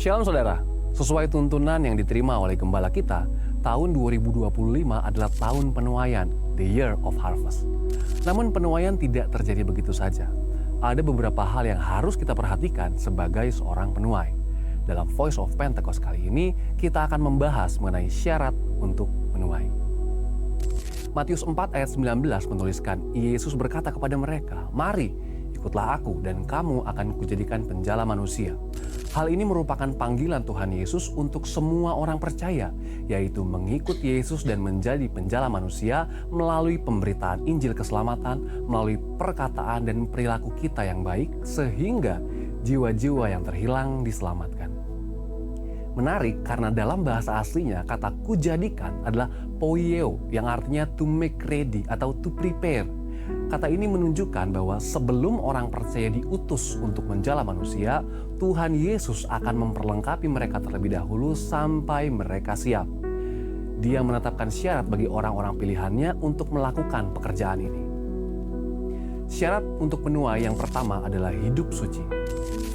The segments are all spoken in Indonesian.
Shalom saudara, sesuai tuntunan yang diterima oleh gembala kita, tahun 2025 adalah tahun penuaian, the year of harvest. Namun penuaian tidak terjadi begitu saja. Ada beberapa hal yang harus kita perhatikan sebagai seorang penuai. Dalam Voice of Pentecost kali ini, kita akan membahas mengenai syarat untuk menuai. Matius 4 ayat 19 menuliskan, Yesus berkata kepada mereka, "Mari, ikutlah aku dan kamu akan kujadikan penjala manusia." Hal ini merupakan panggilan Tuhan Yesus untuk semua orang percaya, yaitu mengikut Yesus dan menjadi penjala manusia melalui pemberitaan Injil keselamatan, melalui perkataan dan perilaku kita yang baik, sehingga jiwa-jiwa yang terhilang diselamatkan. Menarik karena dalam bahasa aslinya kata kujadikan adalah poieo yang artinya to make ready atau to prepare. Kata ini menunjukkan bahwa sebelum orang percaya diutus untuk menjala manusia, Tuhan Yesus akan memperlengkapi mereka terlebih dahulu sampai mereka siap. Dia menetapkan syarat bagi orang-orang pilihannya untuk melakukan pekerjaan ini. Syarat untuk penuai yang pertama adalah hidup suci.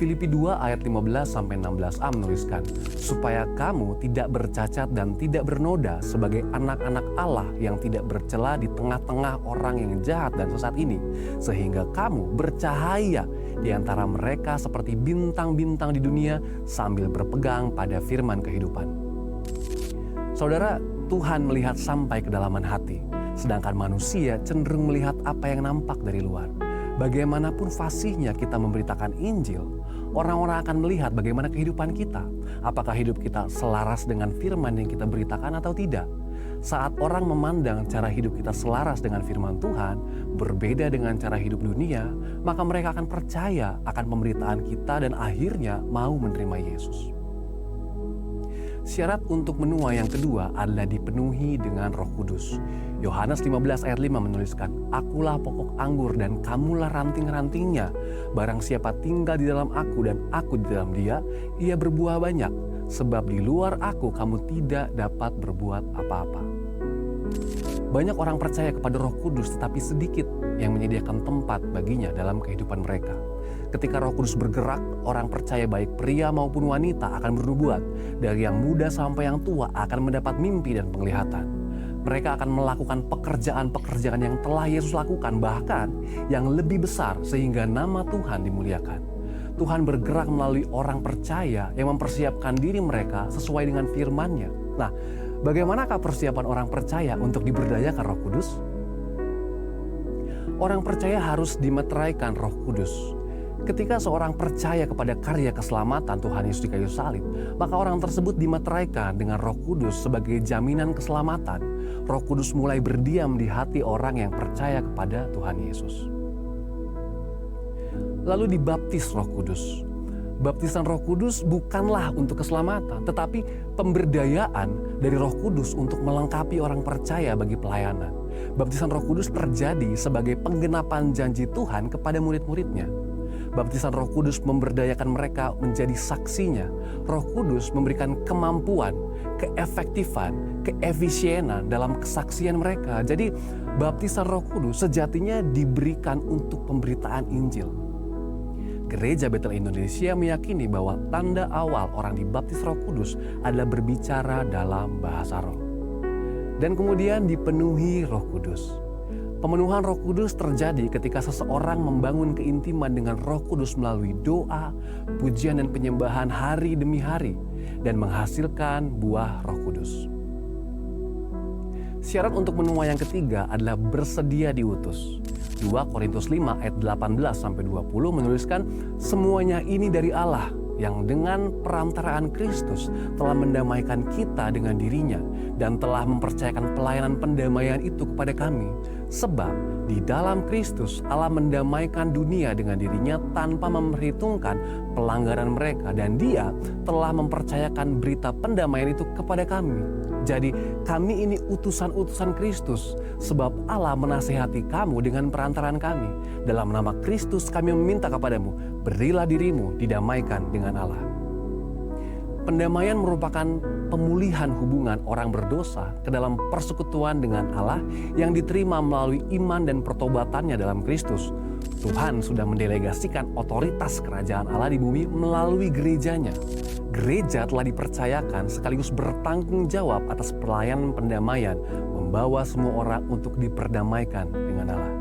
Filipi 2 ayat 15-16a menuliskan, supaya kamu tidak bercacat dan tidak bernoda sebagai anak-anak Allah yang tidak bercela di tengah-tengah orang yang jahat dan sesat ini, sehingga kamu bercahaya di antara mereka seperti bintang-bintang di dunia sambil berpegang pada firman kehidupan. Saudara, Tuhan melihat sampai kedalaman hati, sedangkan manusia cenderung melihat apa yang nampak dari luar. Bagaimanapun fasihnya kita memberitakan Injil, orang-orang akan melihat bagaimana kehidupan kita. Apakah hidup kita selaras dengan firman yang kita beritakan atau tidak? Saat orang memandang cara hidup kita selaras dengan firman Tuhan, berbeda dengan cara hidup dunia, maka mereka akan percaya akan pemberitaan kita dan akhirnya mau menerima Yesus. Syarat untuk menuai yang kedua adalah dipenuhi dengan Roh Kudus. Yohanes 15 ayat 5 menuliskan, "Akulah pokok anggur dan kamulah ranting-rantingnya. Barang siapa tinggal di dalam aku dan aku di dalam dia, ia berbuah banyak. Sebab di luar aku kamu tidak dapat berbuat apa-apa." Banyak orang percaya kepada Roh Kudus tetapi sedikit yang menyediakan tempat baginya dalam kehidupan mereka. Ketika Roh Kudus bergerak, orang percaya baik pria maupun wanita akan bernubuat. Dari yang muda sampai yang tua akan mendapat mimpi dan penglihatan. Mereka akan melakukan pekerjaan-pekerjaan yang telah Yesus lakukan, bahkan yang lebih besar sehingga nama Tuhan dimuliakan. Tuhan bergerak melalui orang percaya yang mempersiapkan diri mereka sesuai dengan firman-Nya. Nah, bagaimanakah persiapan orang percaya untuk diberdayakan Roh Kudus? Orang percaya harus dimeteraikan Roh Kudus. Ketika seorang percaya kepada karya keselamatan Tuhan Yesus di kayu salib, maka orang tersebut dimeteraikan dengan Roh Kudus sebagai jaminan keselamatan. Roh Kudus mulai berdiam di hati orang yang percaya kepada Tuhan Yesus. Lalu dibaptis Roh Kudus. Baptisan Roh Kudus bukanlah untuk keselamatan, tetapi pemberdayaan dari Roh Kudus untuk melengkapi orang percaya bagi pelayanan. Baptisan Roh Kudus terjadi sebagai penggenapan janji Tuhan kepada murid-muridnya. Baptisan Roh Kudus memberdayakan mereka menjadi saksinya. Roh Kudus memberikan kemampuan, keefektifan, keefisienan dalam kesaksian mereka. Jadi baptisan Roh Kudus sejatinya diberikan untuk pemberitaan Injil. Gereja Betel Indonesia meyakini bahwa tanda awal orang dibaptis Roh Kudus adalah berbicara dalam bahasa roh. Dan kemudian dipenuhi Roh Kudus. Pemenuhan Roh Kudus terjadi ketika seseorang membangun keintiman dengan Roh Kudus melalui doa, pujian dan penyembahan hari demi hari dan menghasilkan buah Roh Kudus. Syarat untuk menuai yang ketiga adalah bersedia diutus. 2 Korintus 5 ayat 18-20 menuliskan, "Semuanya ini dari Allah yang dengan perantaraan Kristus telah mendamaikan kita dengan dirinya dan telah mempercayakan pelayanan pendamaian itu kepada kami. Sebab di dalam Kristus Allah mendamaikan dunia dengan dirinya tanpa memperhitungkan pelanggaran mereka, dan Dia telah mempercayakan berita pendamaian itu kepada kami. Jadi kami ini utusan-utusan Kristus, sebab Allah menasihati kamu dengan perantaraan kami. Dalam nama Kristus kami meminta kepadamu, berilah dirimu didamaikan dengan Allah." Pendamaian merupakan pemulihan hubungan orang berdosa ke dalam persekutuan dengan Allah yang diterima melalui iman dan pertobatannya dalam Kristus. Tuhan sudah mendelegasikan otoritas kerajaan Allah di bumi melalui gerejanya. Gereja telah dipercayakan sekaligus bertanggung jawab atas pelayanan pendamaian, membawa semua orang untuk diperdamaikan dengan Allah.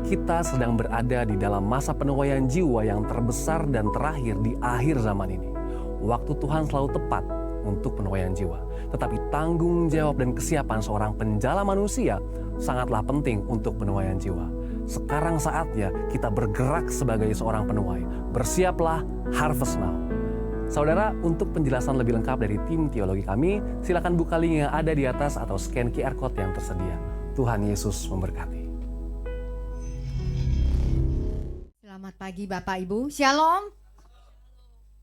Kita sedang berada di dalam masa penuaian jiwa yang terbesar dan terakhir di akhir zaman ini. Waktu Tuhan selalu tepat untuk penuaian jiwa. Tetapi tanggung jawab dan kesiapan seorang penjala manusia sangatlah penting untuk penuaian jiwa. Sekarang saatnya kita bergerak sebagai seorang penuai. Bersiaplah, harvest now. Saudara, untuk penjelasan lebih lengkap dari tim teologi kami, silakan buka link yang ada di atas atau scan QR Code yang tersedia. Tuhan Yesus memberkati. Selamat pagi Bapak Ibu, Shalom.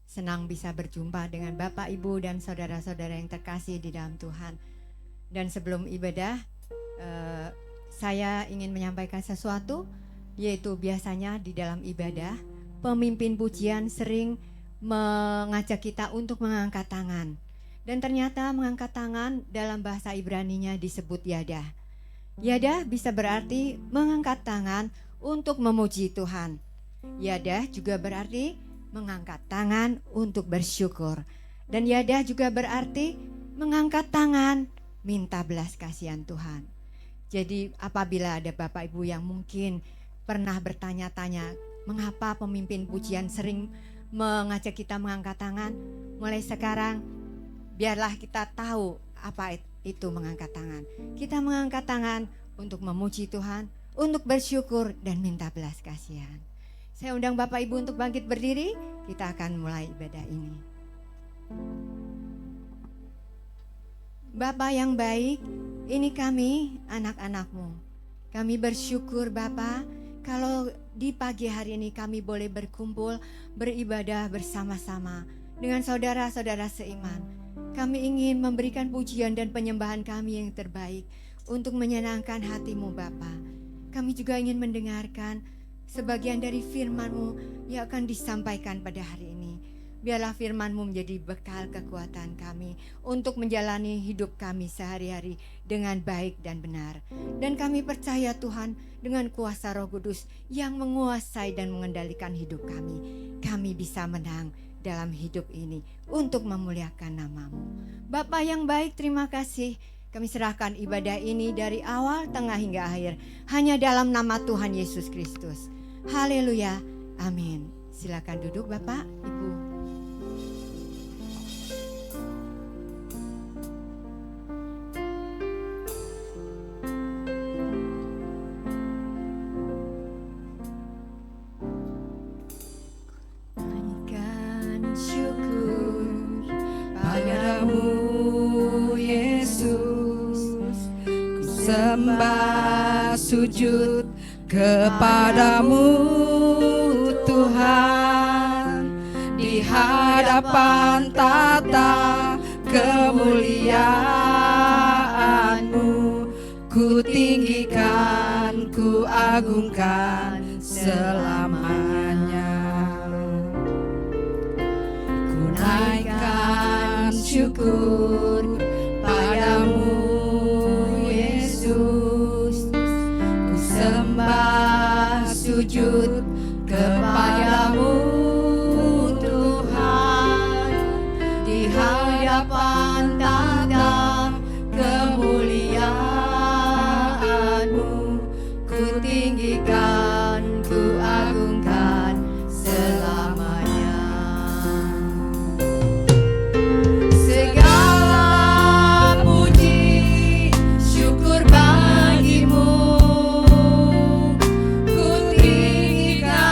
Senang bisa berjumpa dengan Bapak Ibu dan saudara-saudara yang terkasih di dalam Tuhan. Dan sebelum ibadah, saya ingin menyampaikan sesuatu, yaitu biasanya di dalam ibadah, pemimpin pujian sering mengajak kita untuk mengangkat tangan. Dan ternyata mengangkat tangan dalam bahasa Ibraninya disebut yadah. Yadah bisa berarti mengangkat tangan untuk memuji Tuhan. Yadah juga berarti mengangkat tangan untuk bersyukur. Dan yadah juga berarti mengangkat tangan minta belas kasihan Tuhan. Jadi apabila ada Bapak Ibu yang mungkin pernah bertanya-tanya mengapa pemimpin pujian sering mengajak kita mengangkat tangan, mulai sekarang biarlah kita tahu apa itu mengangkat tangan. Kita mengangkat tangan untuk memuji Tuhan, untuk bersyukur dan minta belas kasihan. Saya undang Bapak Ibu untuk bangkit berdiri, kita akan mulai ibadah ini. Bapa yang baik, ini kami anak-anak-Mu. Kami bersyukur Bapa, kalau di pagi hari ini kami boleh berkumpul, beribadah bersama-sama dengan saudara-saudara seiman. Kami ingin memberikan pujian dan penyembahan kami yang terbaik untuk menyenangkan hati-Mu Bapa. Kami juga ingin mendengarkan sebagian dari firman-Mu yang akan disampaikan pada hari ini. Biarlah firman-Mu menjadi bekal kekuatan kami untuk menjalani hidup kami sehari-hari dengan baik dan benar. Dan kami percaya Tuhan, dengan kuasa Roh Kudus yang menguasai dan mengendalikan hidup kami bisa menang dalam hidup ini untuk memuliakan nama-Mu. Bapa yang baik, terima kasih. Kami serahkan ibadah ini dari awal, tengah hingga akhir hanya dalam nama Tuhan Yesus Kristus. Haleluya, amin. Silakan duduk Bapak, Ibu. Sembah sujud kepadamu Tuhan, di hadapan tata kemuliaan-Mu. Ku tinggikan, ku agungkan selamanya. Ku naikkan syukur padamu Yesus, ku sembah sujud kepadamu Tuhan, di hadapan tata kemuliaan-Mu. Ku tinggikan, ku agungkan selamanya. Segala puji syukur bagimu, ku tinggikan,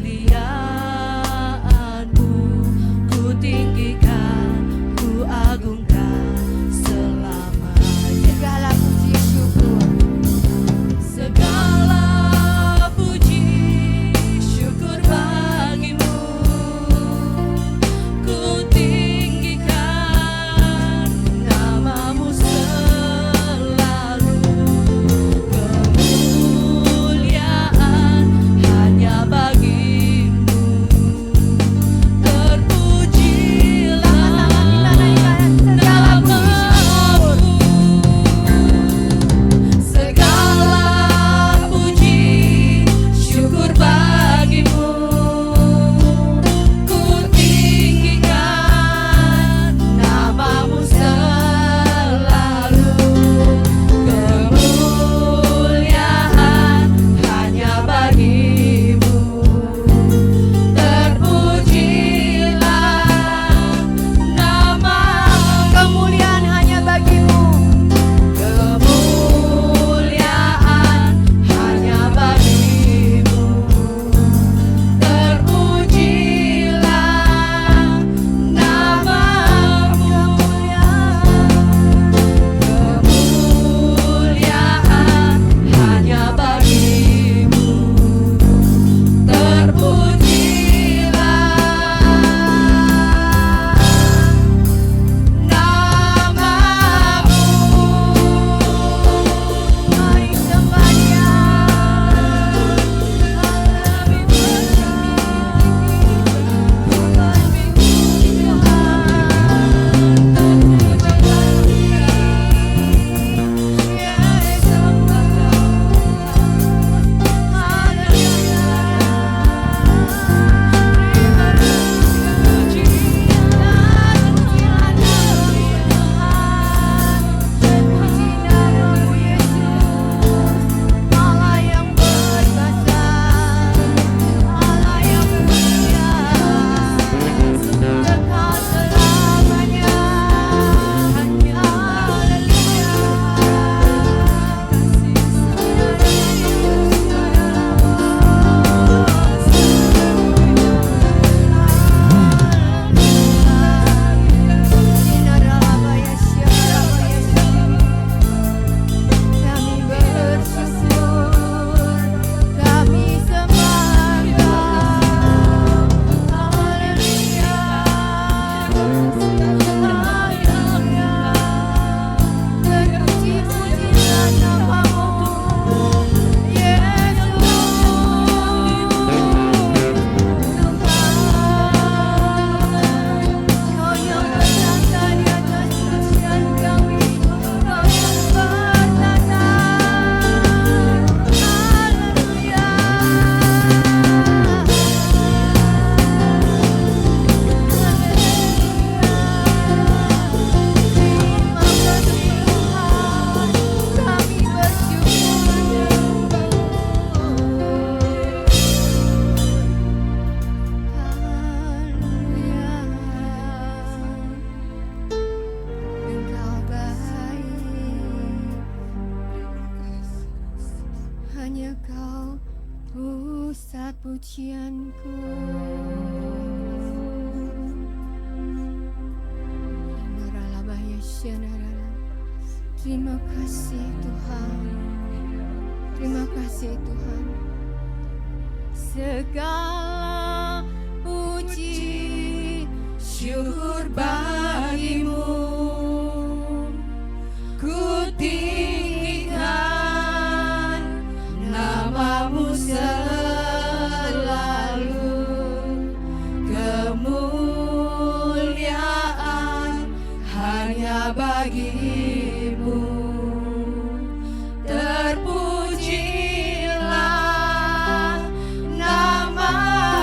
kemuliaan-Mu ku tinggikan, ku agungkan selamanya. Segala puji syukur, Segala puji syukur bagi-Mu, ku tinggikan nama-Mu selalu. Kemuliaan hanya bagi-Mu, terpujilah nama-Mu. Segala puji syukur bagi-Mu, ku tinggikan nama-Mu selalu. Kemuliaan hanya bagi-Mu, terpujilah nama-Mu. kemuliaan hanya bagi-Mu. Kemuliaan hanya bagi-Mu, terpujilah nama-Mu. Kemuliaan hanya bagi-Mu, terpujilah nama-Mu. Mari sembah Dia. Allah yang berkuasa, Allah yang mulia, kekal selamanya. Haleluya. Kami bersyukur, kami sembah Engkau. Haleluya. Haleluya. Terpuji-pujilah nama-Mu, Yesus. Kau yang bertata di atas pujian kami, Kau yang bertata. Haleluya. Terima kasih Tuhan, kami Engkau baik, hanya Kau pusat pujianku. Terima kasih Tuhan, terima kasih Tuhan. Segala puji syukur bagi-Mu, ku tinggikan nama-Mu selalu. Kemuliaan hanya bagi-Mu, terpujilah nama-Mu.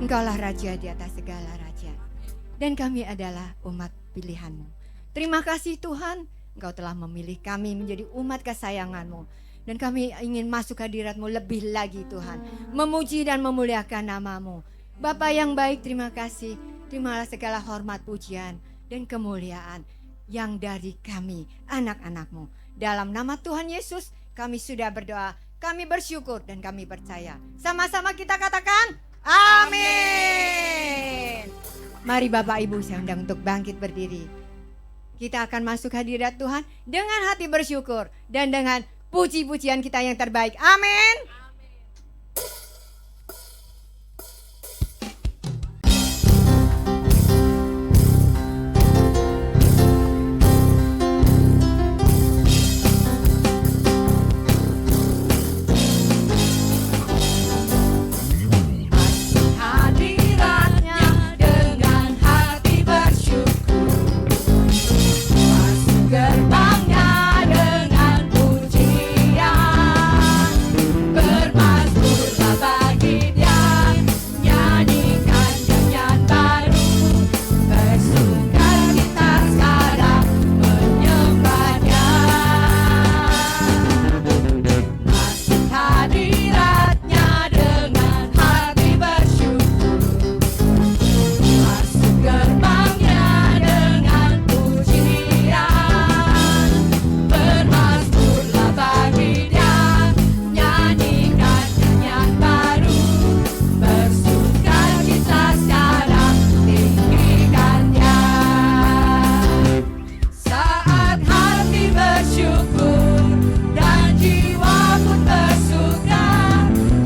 Engkaulah Raja di atas segala raja. Dan kami adalah umat pilihan-Mu. Terima kasih Tuhan, Engkau telah memilih kami menjadi umat kesayangan-Mu. Dan kami ingin masuk hadirat-Mu lebih lagi Tuhan. Memuji dan memuliakan nama-Mu. Bapa yang baik, terima kasih. Terimalah segala hormat, pujian, dan kemuliaan yang dari kami, anak-anak-Mu. Dalam nama Tuhan Yesus, kami sudah berdoa, kami bersyukur, dan kami percaya. Sama-sama kita katakan, amin. Mari Bapak Ibu, saya undang untuk bangkit berdiri. Kita akan masuk hadirat Tuhan dengan hati bersyukur dan dengan puji-pujian kita yang terbaik. Amin. Hadiratnya dengan hati bersyukur, masuk gerbangnya dengan pujian, bermazmurlah bagi Dia, nyanyikan nyanyian baru, bersukacita sekarang menyembah-Nya. Masuk hadiratnya dengan hati bersyukur, masuk gerbangnya dengan pujian, bermazmurlah bagi Dia, nyanyikan nyanyian baru, bersukacita sekarang tinggikan Dia. Saat hati bersyukur dan jiwa pun bersuka,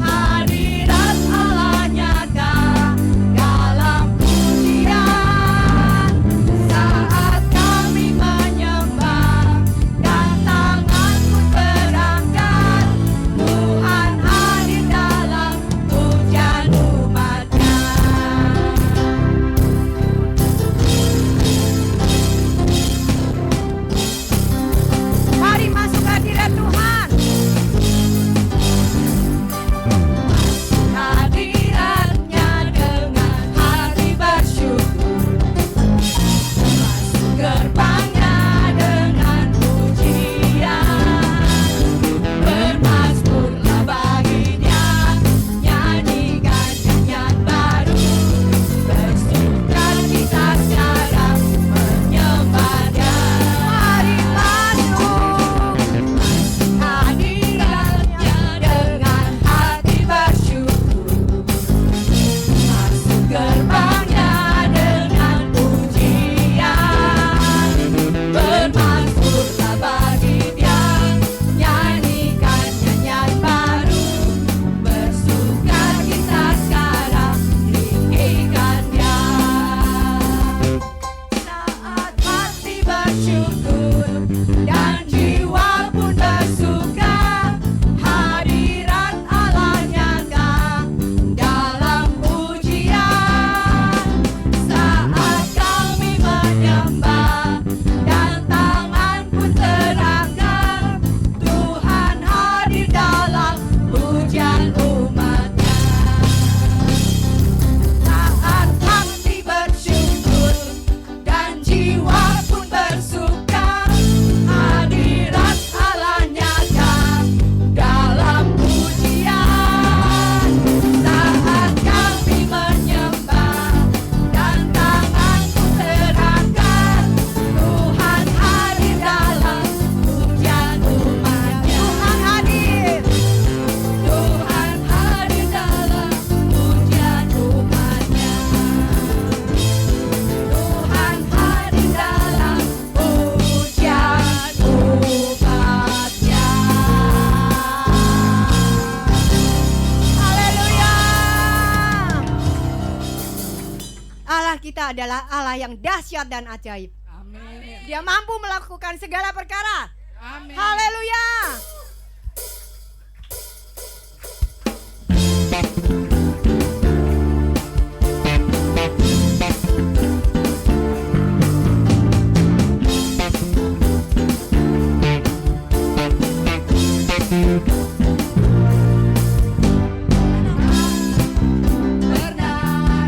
hadirat Allah nyata dalam pujian. Saat kami menyembah dan tangan pun berangkat, Tuhan hadir dalam pujian umat-Nya. Mari masuk hadirat Tuhan. Hadiratnya dengan hati bersyukur, masuk gerbangnya dengan pujian, bermazmurlah bagi Dia, nyanyikan nyanyian baru, bersukacita sekarang menyembah-Nya. Mari masuk hadiratnya dengan hati bersyukur, masuk gerbangnya dengan pujian, bermazmurlah bagi Dia, nyanyikan nyanyian baru, bersukacita sekarang tinggikan Dia. Saat hati bersyukur dan jiwa pun bersuka, hadirat Allah nyata dalam pujian. Saat kami menyembah dan tangan pun terangkat, Tuhan hadir dalam pujian umat-Nya. Saat hati bersyukur dan jiwa pun bersuka, hadirat Allah nyata dalam pujian. Saat kami menyembah dan tangan pun terangkat, Tuhan hadir dalam pujian umat-Nya. Tuhan hadir, Tuhan hadir dalam pujian umat-Nya. Tuhan hadir dalam pujian umat-Nya. Haleluya. Allah kita adalah Allah yang dahsyat dan ajaib. Amin. Dia mampu melakukan segala perkara. Amin. Haleluya. Pernah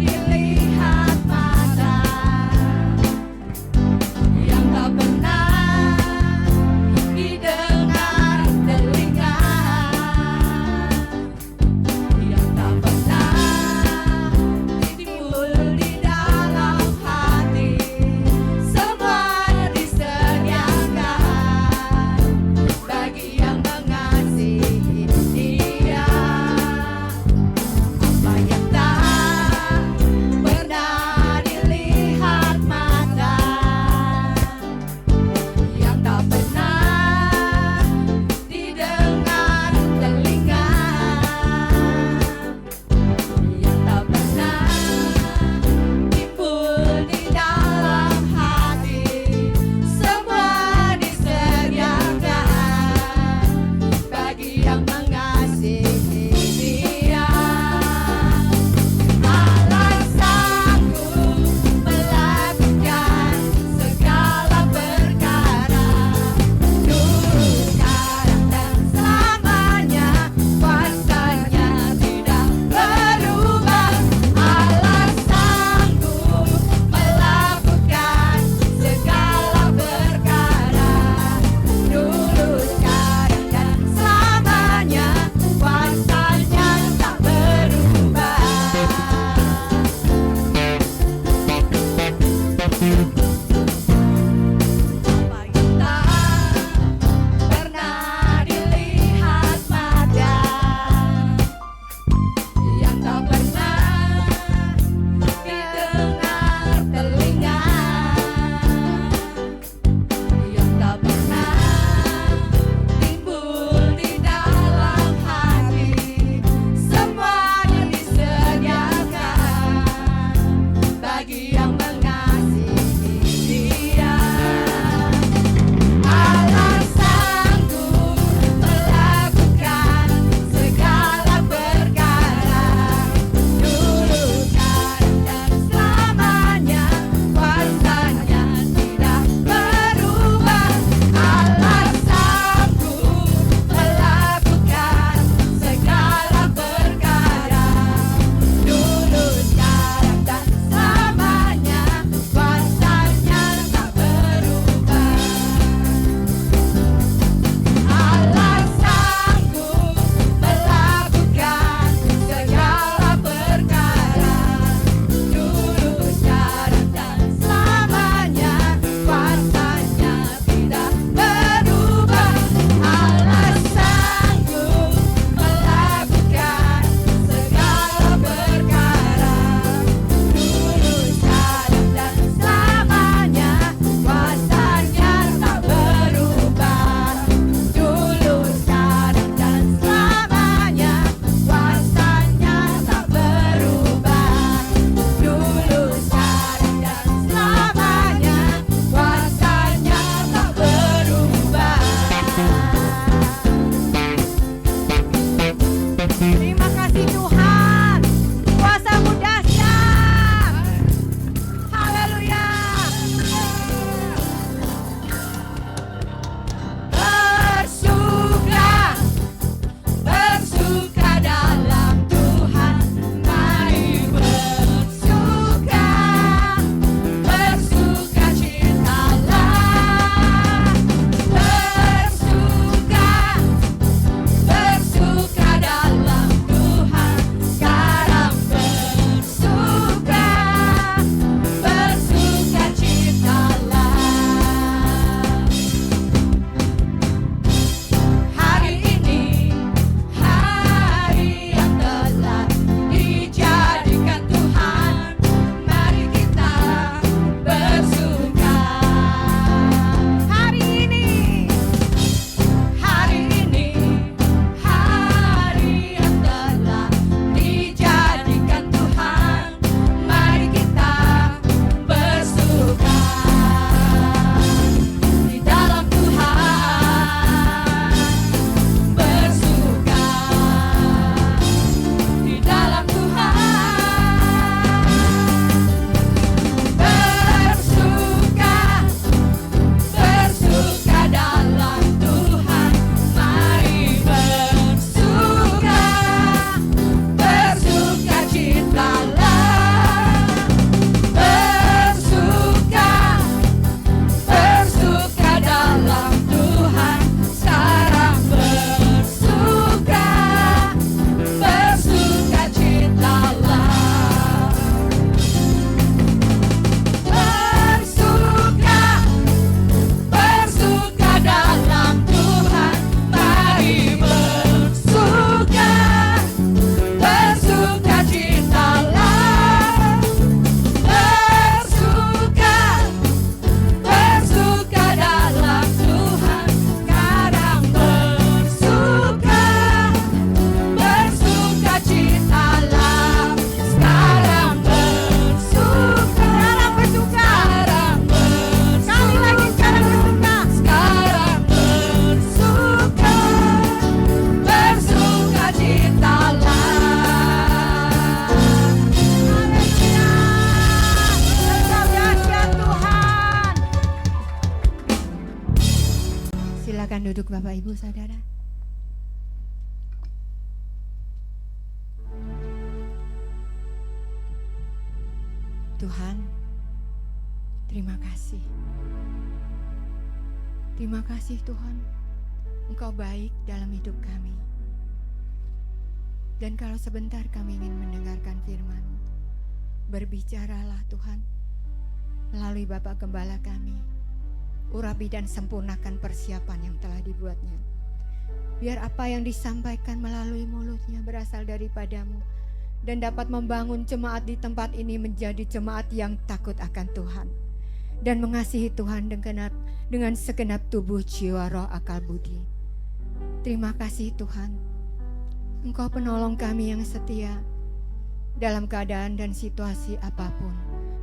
ibu saudara. Tuhan, terima kasih. Terima kasih Tuhan, Engkau baik dalam hidup kami. Dan kalau sebentar kami ingin mendengarkan firman-Mu, berbicaralah Tuhan, melalui Bapak Gembala kami. Urapi dan sempurnakan persiapan yang telah dibuatnya. Biar apa yang disampaikan melalui mulutnya berasal daripada-Mu, dan dapat membangun jemaat di tempat ini menjadi jemaat yang takut akan Tuhan dan mengasihi Tuhan dengan segenap tubuh, jiwa, roh, akal, budi. Terima kasih Tuhan, Engkau penolong kami yang setia. Dalam keadaan dan situasi apapun,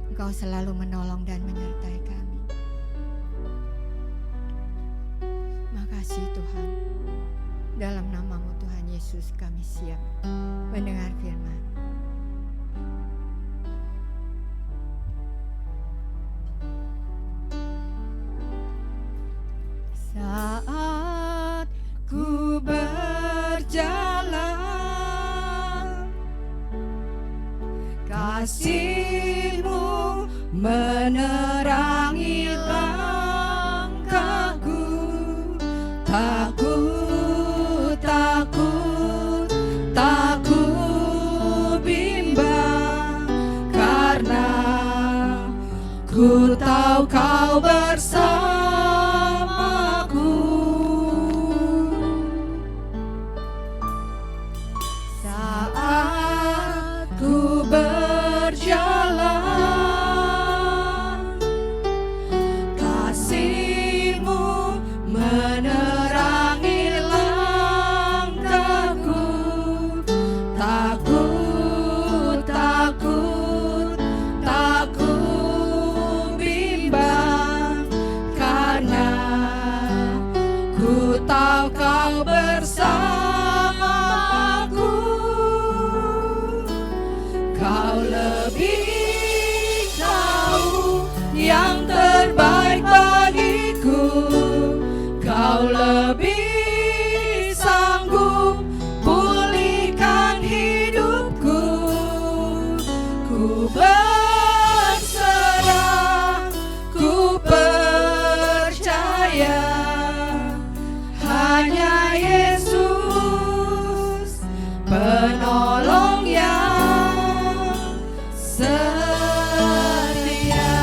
Engkau selalu menolong dan menyertai kami. Makasih Tuhan. Dalam nama-Mu Tuhan Yesus kami siap mendengar firman. Saat ku berjalan, kasih-Mu menerangi langkahku. Tak ku bimbang, karena ku tahu Kau bersamaku. Saat ku berjalan, kasih-Mu menerangi langkahku. Tak ku bimbang, karena ku tahu Kau bersamaku. Kau lebih tahu yang terbaik bagiku. Kau lebih sanggup pulihkan hidupku. Ku berserah, ku percaya, hanya Yesus penolong yang setia.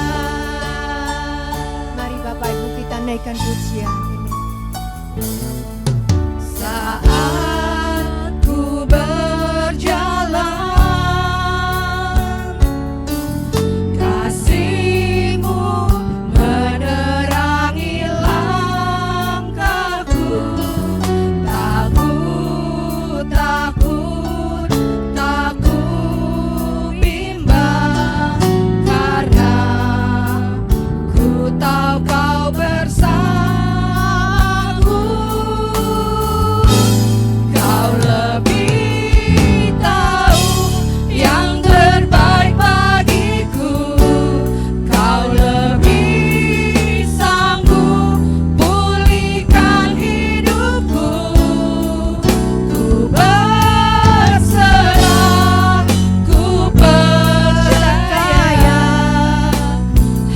Mari Bapak Ibu kita naikkan pujian ini. Saat ku berjalan, kasih-Mu menerangi langkahku. Tak ku bimbang, karena ku tahu Kau bersamaku. Kau lebih tahu yang terbaik bagiku. Kau lebih sanggup pulihkan hidupku. Ku berserah, ku percaya,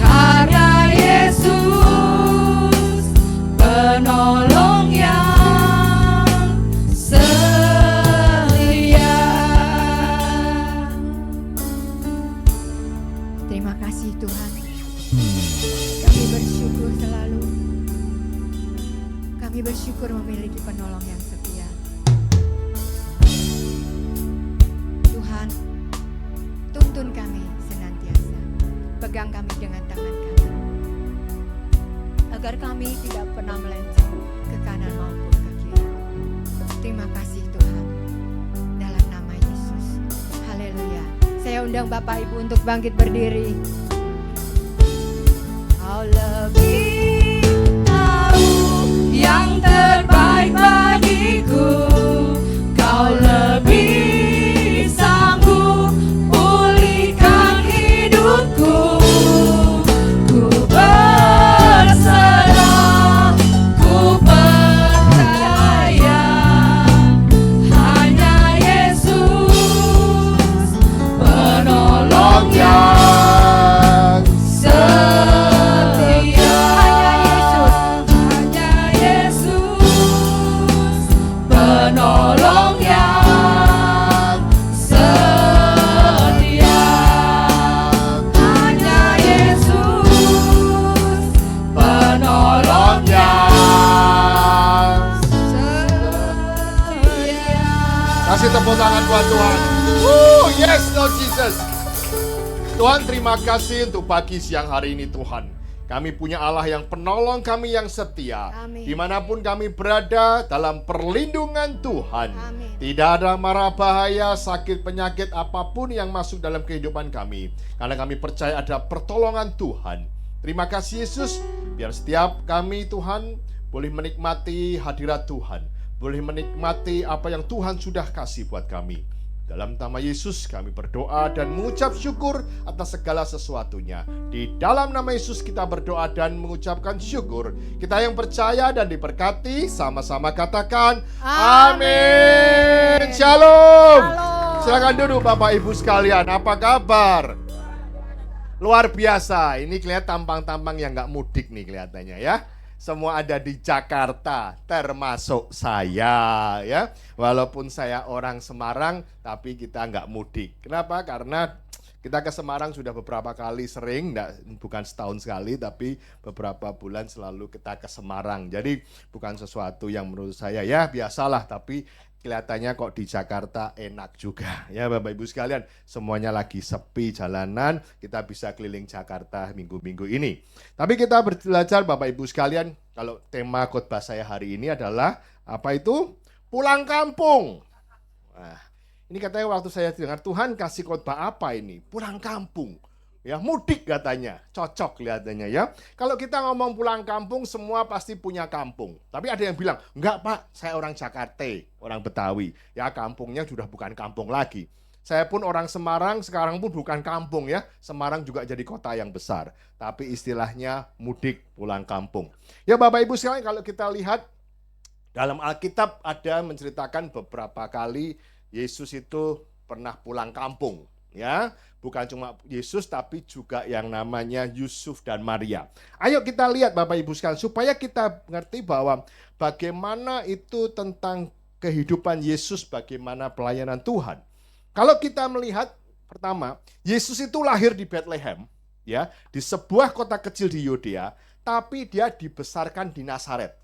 hanya Yesus penolong yang setia. Terima kasih Tuhan. Kami bersyukur selalu. Kami bersyukur memiliki penolong yang setia. Tuhan, tuntun kami senantiasa. Pegang kami dengan tangan kami, agar kami tidak pernah melenceng ke kanan maupun ke kiri. Terima kasih Tuhan. Dalam nama Yesus. Haleluya. Saya undang Bapak Ibu untuk bangkit berdiri. Kau lebih tahu yang terbaik bagiku. Kau lebih sanggup pulihkan hidupku. Ku berserah, ku percaya, penolong yang setia. Hanya Yesus, penolong yang setia. Kasih tepuk tangan buat Tuhan. Yes, Lord Jesus. Tuhan, terima kasih untuk pagi siang hari ini Tuhan. Kami punya Allah yang penolong kami yang setia. Amin. Dimanapun kami berada dalam perlindungan Tuhan. Amin. Tidak ada mara bahaya, sakit, penyakit apapun yang masuk dalam kehidupan kami. Karena kami percaya ada pertolongan Tuhan. Terima kasih Yesus. Biar setiap kami Tuhan boleh menikmati hadirat Tuhan. Boleh menikmati apa yang Tuhan sudah kasih buat kami. Dalam nama Yesus kami berdoa dan mengucap syukur atas segala sesuatunya. Di dalam nama Yesus kita berdoa dan mengucapkan syukur. Kita yang percaya dan diberkati sama-sama katakan amin. Shalom. Silakan duduk Bapak Ibu sekalian. Apa kabar? Luar biasa. Ini kelihatan tampang-tampang yang gak mudik nih kelihatannya ya. Semua ada di Jakarta, termasuk saya ya. Walaupun saya orang Semarang, tapi kita nggak mudik. Kenapa? Karena kita ke Semarang sudah beberapa kali sering, bukan setahun sekali, tapi beberapa bulan selalu kita ke Semarang. Jadi bukan sesuatu yang menurut saya ya biasalah, tapi kelihatannya kok di Jakarta enak juga ya Bapak Ibu sekalian. Semuanya lagi sepi jalanan, kita bisa keliling Jakarta minggu-minggu ini. Tapi kita belajar Bapak Ibu sekalian, kalau tema khotbah saya hari ini adalah apa itu? Pulang kampung. Nah, ini katanya waktu saya dengar Tuhan kasih khotbah apa ini? Pulang kampung. Ya, mudik katanya, cocok kelihatannya ya. Kalau kita ngomong pulang kampung, semua pasti punya kampung. Tapi ada yang bilang, enggak Pak, saya orang Jakarta, orang Betawi. Ya kampungnya sudah bukan kampung lagi. Saya pun orang Semarang, sekarang pun bukan kampung ya. Semarang juga jadi kota yang besar. Tapi istilahnya mudik pulang kampung. Ya Bapak Ibu sekalian, kalau kita lihat dalam Alkitab ada menceritakan beberapa kali Yesus itu pernah pulang kampung. Ya, bukan cuma Yesus tapi juga yang namanya Yusuf dan Maria. Ayo kita lihat Bapak Ibu sekalian supaya kita mengerti bahwa bagaimana itu tentang kehidupan Yesus, bagaimana pelayanan Tuhan. Kalau kita melihat pertama, Yesus itu lahir di Bethlehem, ya, di sebuah kota kecil di Yudea, tapi dia dibesarkan di Nazaret.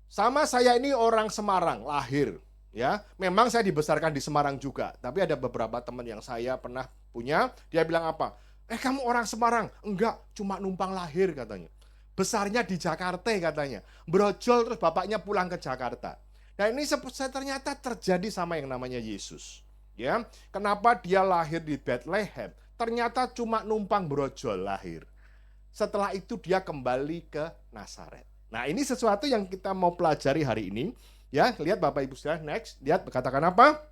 Sama saya ini orang Semarang, lahir. Ya, memang saya dibesarkan di Semarang juga, tapi ada beberapa teman yang saya pernah punya, dia bilang apa? Kamu orang Semarang? Enggak, cuma numpang lahir katanya. Besarnya di Jakarta katanya. Brojol terus bapaknya pulang ke Jakarta. Dan ini ternyata terjadi sama yang namanya Yesus. Ya, kenapa dia lahir di Bethlehem? Ternyata cuma numpang brojol lahir. Setelah itu dia kembali ke Nazaret. Nah, ini sesuatu yang kita mau pelajari hari ini. Ya, lihat Bapak Ibu sekalian, next, lihat katakan apa?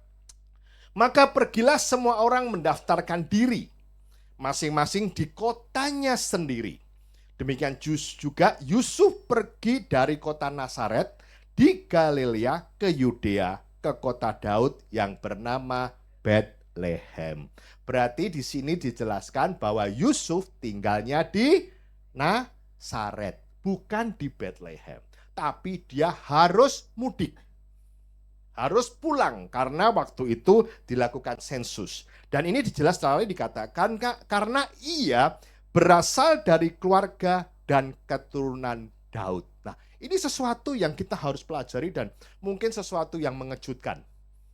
Maka pergilah semua orang mendaftarkan diri masing-masing di kotanya sendiri. Demikian juga Yusuf pergi dari kota Nazaret di Galilea ke Yudea ke kota Daud yang bernama Bethlehem. Berarti di sini dijelaskan bahwa Yusuf tinggalnya di Nazaret, bukan di Bethlehem. Tapi dia harus mudik. Harus pulang karena waktu itu dilakukan sensus. Dan ini jelas sekali dikatakan karena ia berasal dari keluarga dan keturunan Daud. Nah, ini sesuatu yang kita harus pelajari dan mungkin sesuatu yang mengejutkan.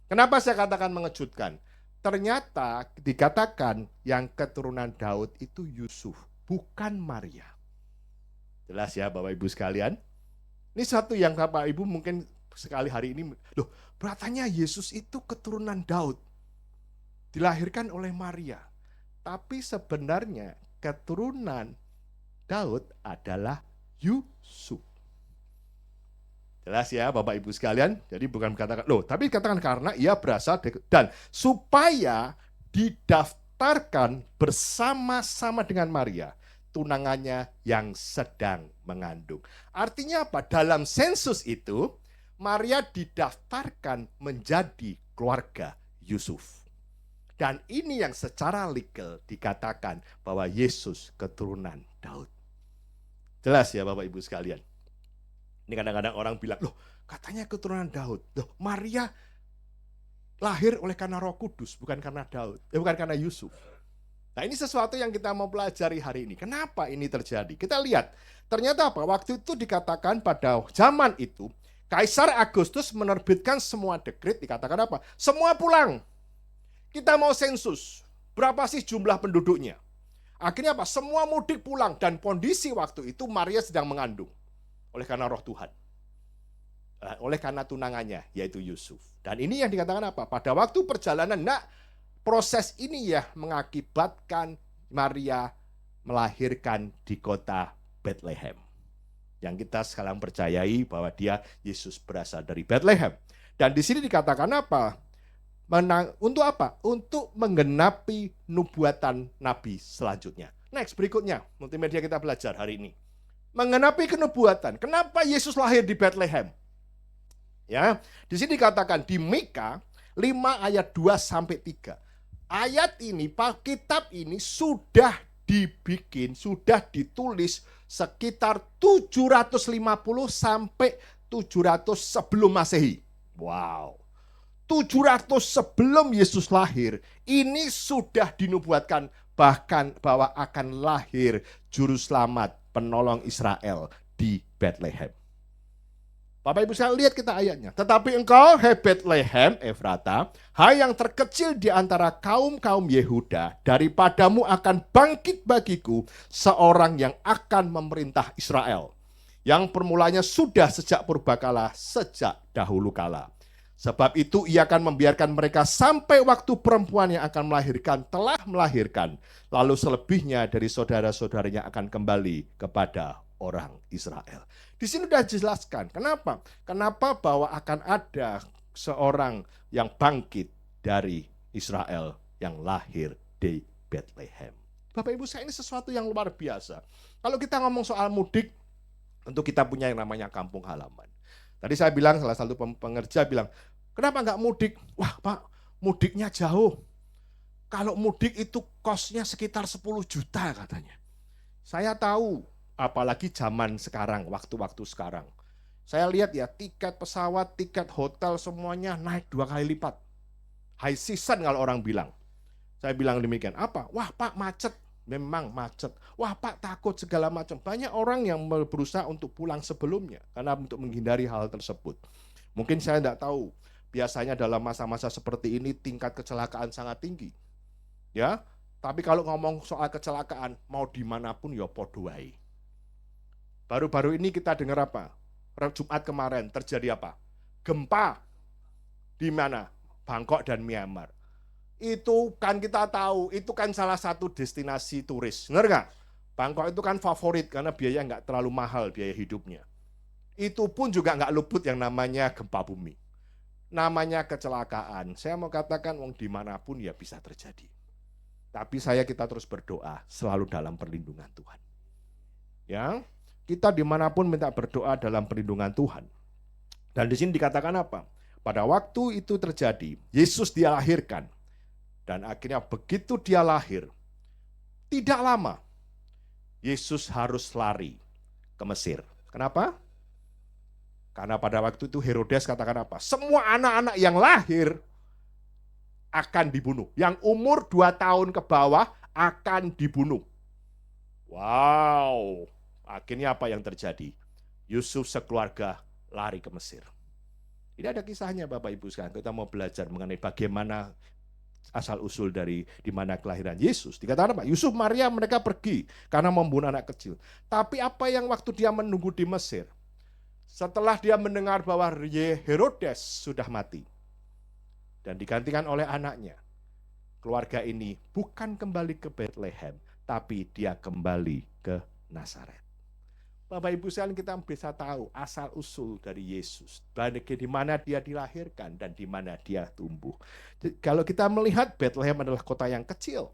Kenapa saya katakan mengejutkan? Ternyata dikatakan yang keturunan Daud itu Yusuf, bukan Maria. Jelas ya Bapak Ibu sekalian? Ini satu yang Bapak Ibu mungkin sekali hari ini, loh beratanya Yesus itu keturunan Daud, dilahirkan oleh Maria. Tapi sebenarnya keturunan Daud adalah Yusuf. Jelas ya Bapak Ibu sekalian? Jadi bukan katakan, loh tapi katakan karena ia berasal dan supaya didaftarkan bersama-sama dengan Maria, tunangannya yang sedang mengandung. Artinya apa? Dalam sensus itu, Maria didaftarkan menjadi keluarga Yusuf. Dan ini yang secara legal dikatakan bahwa Yesus keturunan Daud. Jelas ya Bapak Ibu sekalian? Ini kadang-kadang orang bilang, loh Katanya keturunan Daud. Loh, Maria lahir oleh karena Roh Kudus, bukan karena bukan karena Yusuf. Nah, ini sesuatu yang kita mau pelajari hari ini. Kenapa ini terjadi? Kita lihat, ternyata apa? Waktu itu dikatakan pada zaman itu, Kaisar Agustus menerbitkan semua dekret, dikatakan apa? Semua pulang. Kita mau sensus. Berapa sih jumlah penduduknya? Akhirnya apa? Semua mudik pulang. Dan kondisi waktu itu Maria sedang mengandung. Oleh karena roh Tuhan. Oleh karena tunangannya, yaitu Yusuf. Dan ini yang dikatakan apa? Pada waktu perjalanan, proses ini ya mengakibatkan Maria melahirkan di kota Bethlehem. Yang kita sekarang percayai bahwa dia Yesus berasal dari Bethlehem. Dan di sini dikatakan apa? Untuk apa? Untuk menggenapi nubuatan Nabi selanjutnya. Next, berikutnya. Multimedia kita belajar hari ini. Menggenapi kenubuatan. Kenapa Yesus lahir di Bethlehem? Ya, di sini dikatakan di Mika 5 ayat 2 sampai 3. Ayat ini, kitab ini sudah dibikin, sudah ditulis sekitar 750 sampai 700 sebelum Masehi. Wow. 700 sebelum Yesus lahir, ini sudah dinubuatkan bahkan bahwa akan lahir juru selamat penolong Israel di Bethlehem. Bapak Ibu saya lihat kita ayatnya. Tetapi engkau, hai Bethlehem Efrata, hai yang terkecil di antara kaum-kaum Yehuda, daripadamu akan bangkit bagiku seorang yang akan memerintah Israel. Yang permulanya sudah sejak purbakala, sejak dahulu kala. Sebab itu ia akan membiarkan mereka sampai waktu perempuan yang akan melahirkan telah melahirkan. Lalu selebihnya dari saudara-saudaranya akan kembali kepada orang Israel. Di sini sudah dijelaskan. Kenapa? Kenapa bahwa akan ada seorang yang bangkit dari Israel yang lahir di Bethlehem. Bapak Ibu saya ini sesuatu yang luar biasa. Kalau kita ngomong soal mudik, tentu kita punya yang namanya kampung halaman. Tadi saya bilang, salah satu pengerja bilang, kenapa nggak mudik? Wah Pak, mudiknya jauh. Kalau mudik itu kosnya sekitar 10 juta katanya. Saya tahu, apalagi zaman sekarang, waktu-waktu sekarang. Saya lihat ya, tiket pesawat, tiket hotel semuanya naik 2 kali lipat. High season kalau orang bilang. Saya bilang demikian, apa? Wah Pak macet. Memang macet. Wah Pak takut segala macam. Banyak orang yang berusaha untuk pulang sebelumnya. Karena untuk menghindari hal tersebut. Mungkin saya tidak tahu. Biasanya dalam masa-masa seperti ini tingkat kecelakaan sangat tinggi. Ya, tapi kalau ngomong soal kecelakaan, mau dimanapun ya podo wae. Baru-baru ini kita dengar apa? Jumat kemarin terjadi apa? Gempa. Di mana? Bangkok dan Myanmar. Itu kan kita tahu, itu kan salah satu destinasi turis. Benar nggak? Bangkok itu kan favorit karena biaya nggak terlalu mahal biaya hidupnya. Itu pun juga nggak luput yang namanya gempa bumi. Namanya kecelakaan. Saya mau katakan dimanapun ya bisa terjadi. Tapi kita terus berdoa selalu dalam perlindungan Tuhan. Ya, kita dimanapun minta berdoa dalam perlindungan Tuhan. Dan di sini dikatakan apa? Pada waktu itu terjadi, Yesus dia lahirkan. Dan akhirnya begitu dia lahir, tidak lama, Yesus harus lari ke Mesir. Kenapa? Karena pada waktu itu Herodes katakan apa? Semua anak-anak yang lahir akan dibunuh. Yang umur 2 tahun ke bawah akan dibunuh. Wow. Akhirnya apa yang terjadi? Yusuf sekeluarga lari ke Mesir. Ini ada kisahnya Bapak Ibu sekalian. Kita mau belajar mengenai bagaimana asal-usul dari di mana kelahiran Yesus. Dikatakan apa? Yusuf, Maria mereka pergi karena membunuh anak kecil. Tapi apa yang waktu dia menunggu di Mesir? Setelah dia mendengar bahwa Herodes sudah mati dan digantikan oleh anaknya, keluarga ini bukan kembali ke Bethlehem, tapi dia kembali ke Nazaret. Bapak Ibu sekalian, kita bisa tahu asal-usul dari Yesus, di mana dia dilahirkan dan di mana dia tumbuh. Jadi, kalau kita melihat Bethlehem adalah kota yang kecil,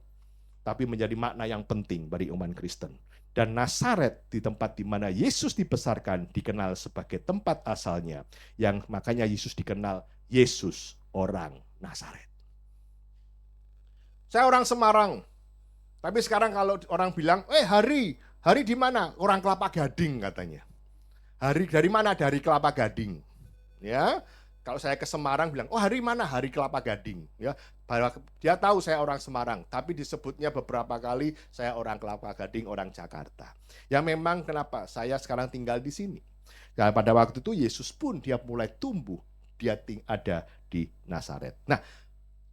tapi menjadi makna yang penting bagi umat Kristen. Dan Nazaret di tempat di mana Yesus dibesarkan dikenal sebagai tempat asalnya, yang makanya Yesus dikenal Yesus orang Nazaret. Saya orang Semarang, tapi sekarang kalau orang bilang, Hari di mana? Orang Kelapa Gading katanya. Hari dari mana? Dari Kelapa Gading. Ya, kalau saya ke Semarang bilang, oh hari mana? Hari Kelapa Gading. Ya, dia tahu saya orang Semarang, tapi disebutnya beberapa kali saya orang Kelapa Gading, orang Jakarta. Ya memang kenapa saya sekarang tinggal di sini. Nah, pada waktu itu Yesus pun dia mulai tumbuh, dia ada di Nazaret. Nah,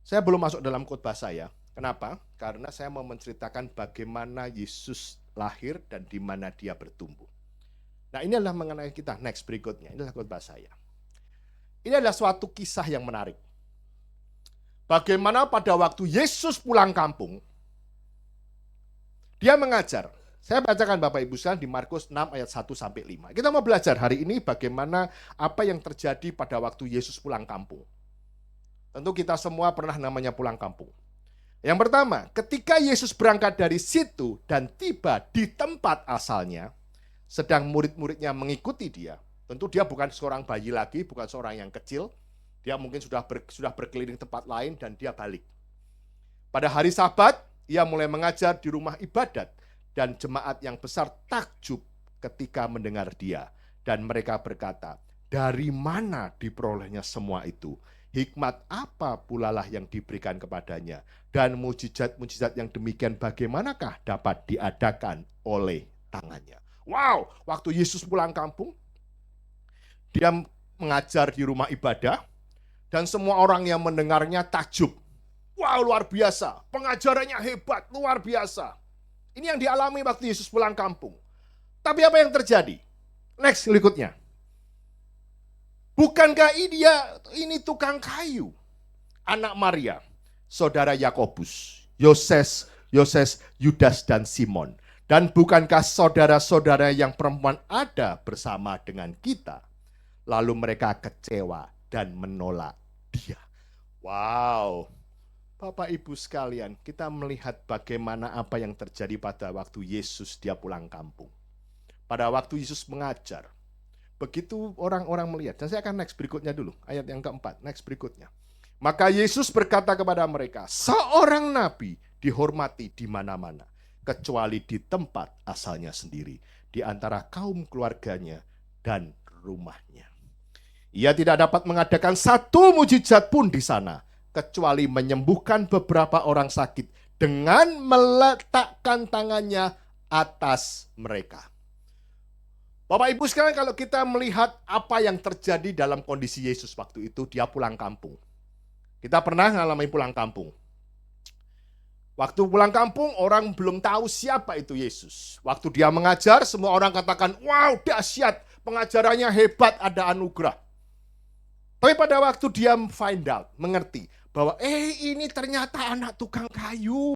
saya belum masuk dalam khotbah saya. Kenapa? Karena saya mau menceritakan bagaimana Yesus lahir dan di mana dia bertumbuh. Nah, ini adalah mengenai kita next berikutnya. Ini adalah khotbah saya. Ini adalah suatu kisah yang menarik. Bagaimana pada waktu Yesus pulang kampung, dia mengajar. Saya bacakan Bapak Ibu sekalian di Markus 6 ayat 1 sampai 5. Kita mau belajar hari ini bagaimana apa yang terjadi pada waktu Yesus pulang kampung. Tentu kita semua pernah namanya pulang kampung. Yang pertama, ketika Yesus berangkat dari situ dan tiba di tempat asalnya, sedang murid-muridnya mengikuti dia. Tentu dia bukan seorang bayi lagi, bukan seorang yang kecil. Dia mungkin sudah berkeliling tempat lain dan dia balik. Pada hari Sabat, ia mulai mengajar di rumah ibadat dan jemaat yang besar takjub ketika mendengar dia. Dan mereka berkata, dari mana diperolehnya semua itu? Hikmat apa pula lah yang diberikan kepadanya? Dan mujizat-mujizat yang demikian bagaimanakah dapat diadakan oleh tangannya? Wow, waktu Yesus pulang kampung, dia mengajar di rumah ibadah, dan semua orang yang mendengarnya takjub. Wow, luar biasa, pengajarannya hebat, luar biasa. Ini yang dialami waktu Yesus pulang kampung. Tapi apa yang terjadi? Next, berikutnya. Bukankah ini tukang kayu? Anak Maria, saudara Yakobus, Yoses, Yudas, dan Simon. Dan bukankah saudara-saudara yang perempuan ada bersama dengan kita? Lalu mereka kecewa dan menolak dia. Wow, Bapak Ibu sekalian, kita melihat bagaimana apa yang terjadi pada waktu Yesus dia pulang kampung. Pada waktu Yesus mengajar, begitu orang-orang melihat, dan saya akan next berikutnya dulu, ayat yang keempat, next berikutnya. Maka Yesus berkata kepada mereka, seorang nabi dihormati di mana-mana, kecuali di tempat asalnya sendiri, di antara kaum keluarganya dan rumahnya. Ia tidak dapat mengadakan satu mujizat pun di sana, kecuali menyembuhkan beberapa orang sakit dengan meletakkan tangannya atas mereka. Bapak Ibu sekalian, kalau kita melihat apa yang terjadi dalam kondisi Yesus waktu itu, dia pulang kampung. Kita pernah mengalami pulang kampung. Waktu pulang kampung, orang belum tahu siapa itu Yesus. Waktu dia mengajar, semua orang katakan, wow, dahsyat, pengajarannya hebat, ada anugerah. Tapi pada waktu dia find out, mengerti, bahwa ini ternyata anak tukang kayu.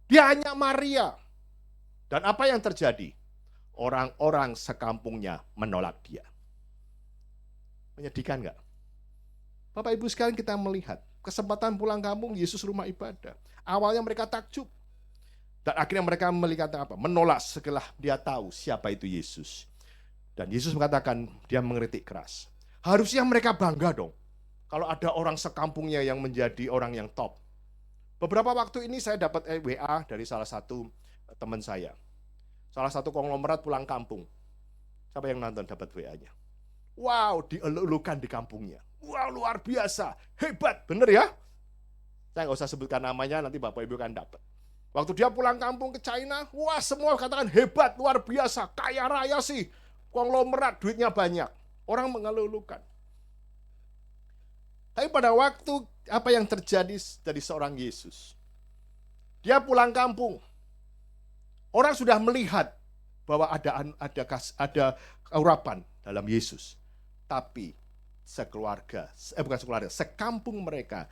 Dia hanya Maria. Dan apa yang terjadi? Orang-orang sekampungnya menolak dia. Menyedihkan enggak? Bapak Ibu sekalian, kita melihat kesempatan pulang kampung Yesus rumah ibadah. Awalnya mereka takjub. Dan akhirnya mereka melihat apa? Menolak setelah dia tahu siapa itu Yesus. Dan Yesus mengatakan dia mengkritik keras. Harusnya mereka bangga dong. Kalau ada orang sekampungnya yang menjadi orang yang top. Beberapa waktu ini saya dapat WA dari salah satu teman saya. Salah satu konglomerat pulang kampung. Siapa yang nonton dapat WA-nya? Wow, dielulukan di kampungnya. Wow, luar biasa. Hebat, bener ya? Saya nggak usah sebutkan namanya, nanti Bapak Ibu kan dapat. Waktu dia pulang kampung ke China, wah semua katakan hebat, luar biasa. Kaya raya sih. Konglomerat, duitnya banyak. Orang mengelulukan. Tapi pada waktu apa yang terjadi dari seorang Yesus? Dia pulang kampung. Orang sudah melihat bahwa ada urapan dalam Yesus. Tapi sekampung mereka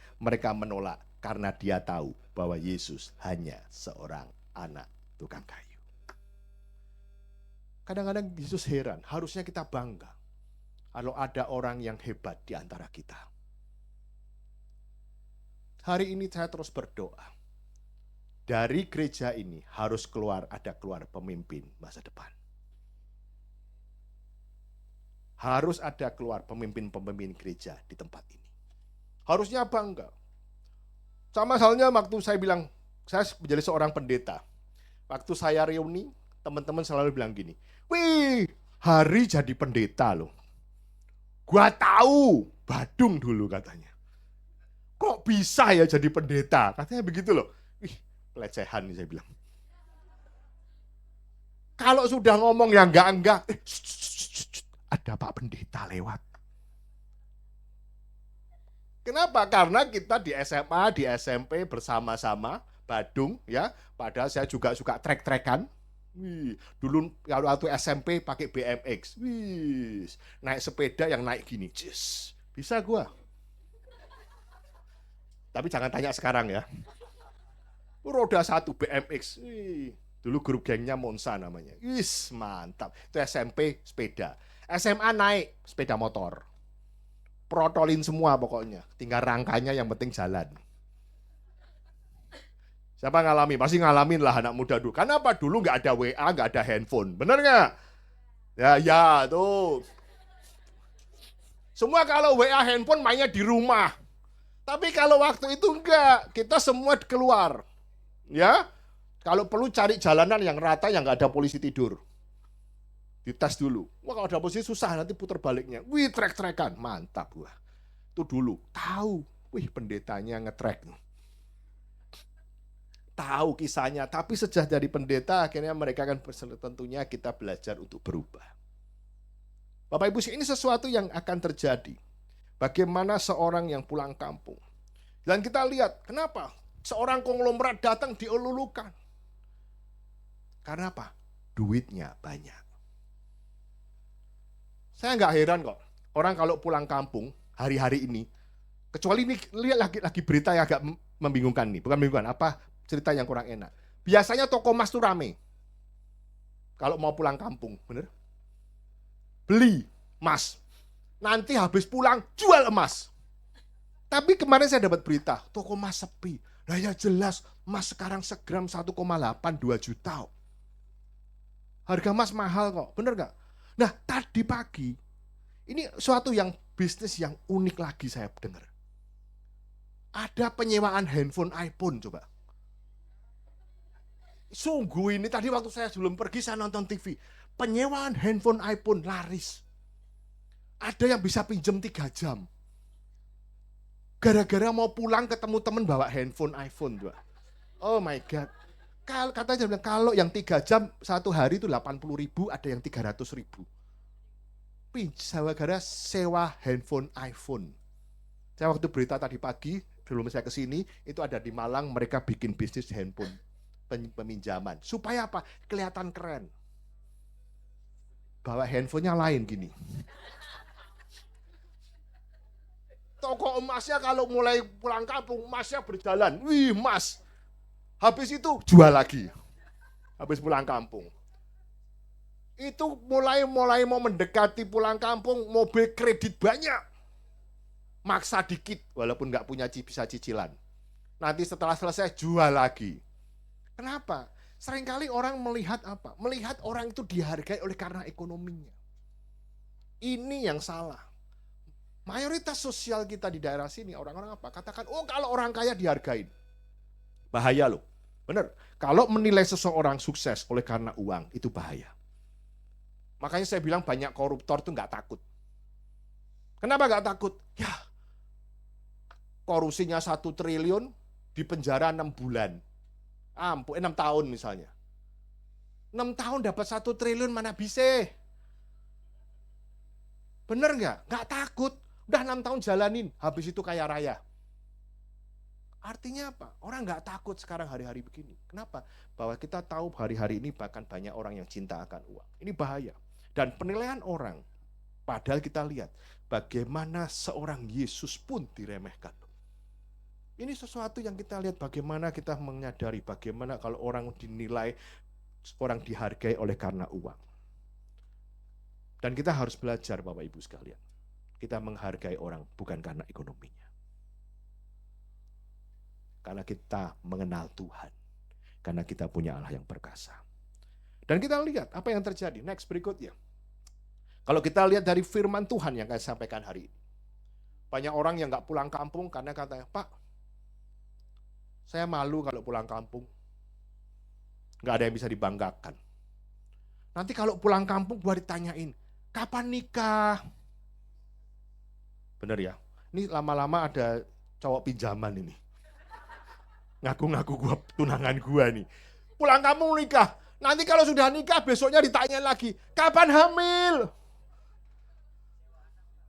menolak karena dia tahu bahwa Yesus hanya seorang anak tukang kayu. Kadang-kadang Yesus heran, harusnya kita bangga kalau ada orang yang hebat di antara kita. Hari ini saya terus berdoa. Dari gereja ini harus keluar pemimpin masa depan. Harus ada keluar pemimpin-pemimpin gereja di tempat ini. Harusnya bangga. Sama halnya waktu saya bilang, saya menjadi seorang pendeta. Waktu saya reuni, teman-teman selalu bilang gini, wih, Hari jadi pendeta loh. Gua tahu Badung dulu katanya. Kok bisa ya jadi pendeta? Katanya begitu loh. Ih, pelecehan nih saya bilang. Kalau sudah ngomong yang enggak, ada Pak Pendeta lewat. Kenapa? Karena kita di SMA, di SMP bersama-sama, Badung ya. Padahal saya juga suka trek-trekan. Wih, dulu kalau waktu SMP pakai BMX. Wih, naik sepeda yang naik gini. Cis, bisa gua. Tapi jangan tanya sekarang ya. Roda 1 BMX. Wih, dulu grup gengnya Monsa namanya. Wis, mantap. Itu SMP sepeda. SMA naik sepeda motor. Protolin semua pokoknya. Tinggal rangkanya yang penting jalan. Siapa ngalami? Pasti ngalamin lah anak muda dulu. Karena apa? Dulu nggak ada WA, nggak ada handphone. Bener nggak? Ya, tuh. Semua kalau WA handphone mainnya di rumah. Tapi kalau waktu itu enggak. Kita semua keluar. Ya, kalau perlu cari jalanan yang rata, yang nggak ada polisi tidur. Dites dulu. Wah, kalau ada polisi susah, nanti putar baliknya. Wih, trek-trekan. Mantap, wah. Itu dulu. Tahu. Wih, pendetanya ngetrek. Tahu kisahnya, tapi sejak dari pendeta akhirnya mereka kan tentunya kita belajar untuk berubah. Bapak Ibu, ini sesuatu yang akan terjadi. Bagaimana seorang yang pulang kampung. Dan kita lihat, kenapa? Seorang konglomerat datang dielulukan. Karena apa? Duitnya banyak. Saya nggak heran kok, orang kalau pulang kampung hari-hari ini, kecuali ini lihat lagi berita yang agak membingungkan nih, bukan membingungkan, apa? Cerita yang kurang enak. Biasanya toko emas tuh rame. Kalau mau pulang kampung, bener? Beli emas. Nanti habis pulang, jual emas. Tapi kemarin saya dapat berita, toko emas sepi. Nah ya jelas, emas sekarang segram 1,8, 2 juta. Harga emas mahal kok, bener gak? Nah tadi pagi, ini suatu yang bisnis yang unik lagi saya dengar. Ada penyewaan handphone iPhone coba. Sungguh ini tadi waktu saya sebelum pergi saya nonton TV. Penyewaan handphone iPhone laris. Ada yang bisa pinjam 3 jam. Gara-gara mau pulang ketemu teman bawa handphone iPhone. Juga. Oh my God. Katanya kalau yang 3 jam satu hari itu 80.000, ada yang 300.000. Gara-gara sewa handphone iPhone. Saya waktu berita tadi pagi, sebelum saya ke sini, itu ada di Malang, mereka bikin bisnis handphone. Peminjaman. Supaya apa? Kelihatan keren. Bawa handphonenya lain gini. Toko emasnya kalau mulai pulang kampung, emasnya berjalan. Wih, emas. Habis itu jual lagi. Habis pulang kampung. Itu mulai mau mendekati pulang kampung, mobil kredit banyak. Maksa dikit, walaupun nggak punya bisa cicilan. Nanti setelah selesai jual lagi. Kenapa? Seringkali orang melihat apa? Melihat orang itu dihargai oleh karena ekonominya. Ini yang salah. Mayoritas sosial kita di daerah sini, orang-orang apa? Katakan, oh kalau orang kaya dihargain. Bahaya loh. Benar. Kalau menilai seseorang sukses oleh karena uang, itu bahaya. Makanya saya bilang banyak koruptor tuh nggak takut. Kenapa nggak takut? Ya, korupsinya 1 triliun, di penjara 6 bulan. 6 tahun misalnya. 6 tahun dapat 1 triliun mana bisa? Bener nggak? Nggak takut. Udah 6 tahun jalanin, habis itu kaya raya. Artinya apa? Orang nggak takut sekarang hari-hari begini. Kenapa? Bahwa kita tahu hari-hari ini bahkan banyak orang yang cinta akan uang. Ini bahaya. Dan penilaian orang, padahal kita lihat bagaimana seorang Yesus pun diremehkan. Ini sesuatu yang kita lihat bagaimana kita menyadari bagaimana kalau orang dinilai, orang dihargai oleh karena uang. Dan kita harus belajar Bapak Ibu sekalian. Kita menghargai orang bukan karena ekonominya. Karena kita mengenal Tuhan. Karena kita punya Allah yang perkasa. Dan kita lihat apa yang terjadi. Next berikutnya. Kalau kita lihat dari firman Tuhan yang saya sampaikan hari ini. Banyak orang yang gak pulang kampung karena katanya, Pak, saya malu kalau pulang kampung. Gak ada yang bisa dibanggakan. Nanti kalau pulang kampung gua ditanyain, kapan nikah? Bener ya? Ini lama-lama ada cowok pinjaman ini. Ngaku-ngaku gua tunangan gua nih. Pulang kamu nikah. Nanti kalau sudah nikah besoknya ditanya lagi, kapan hamil?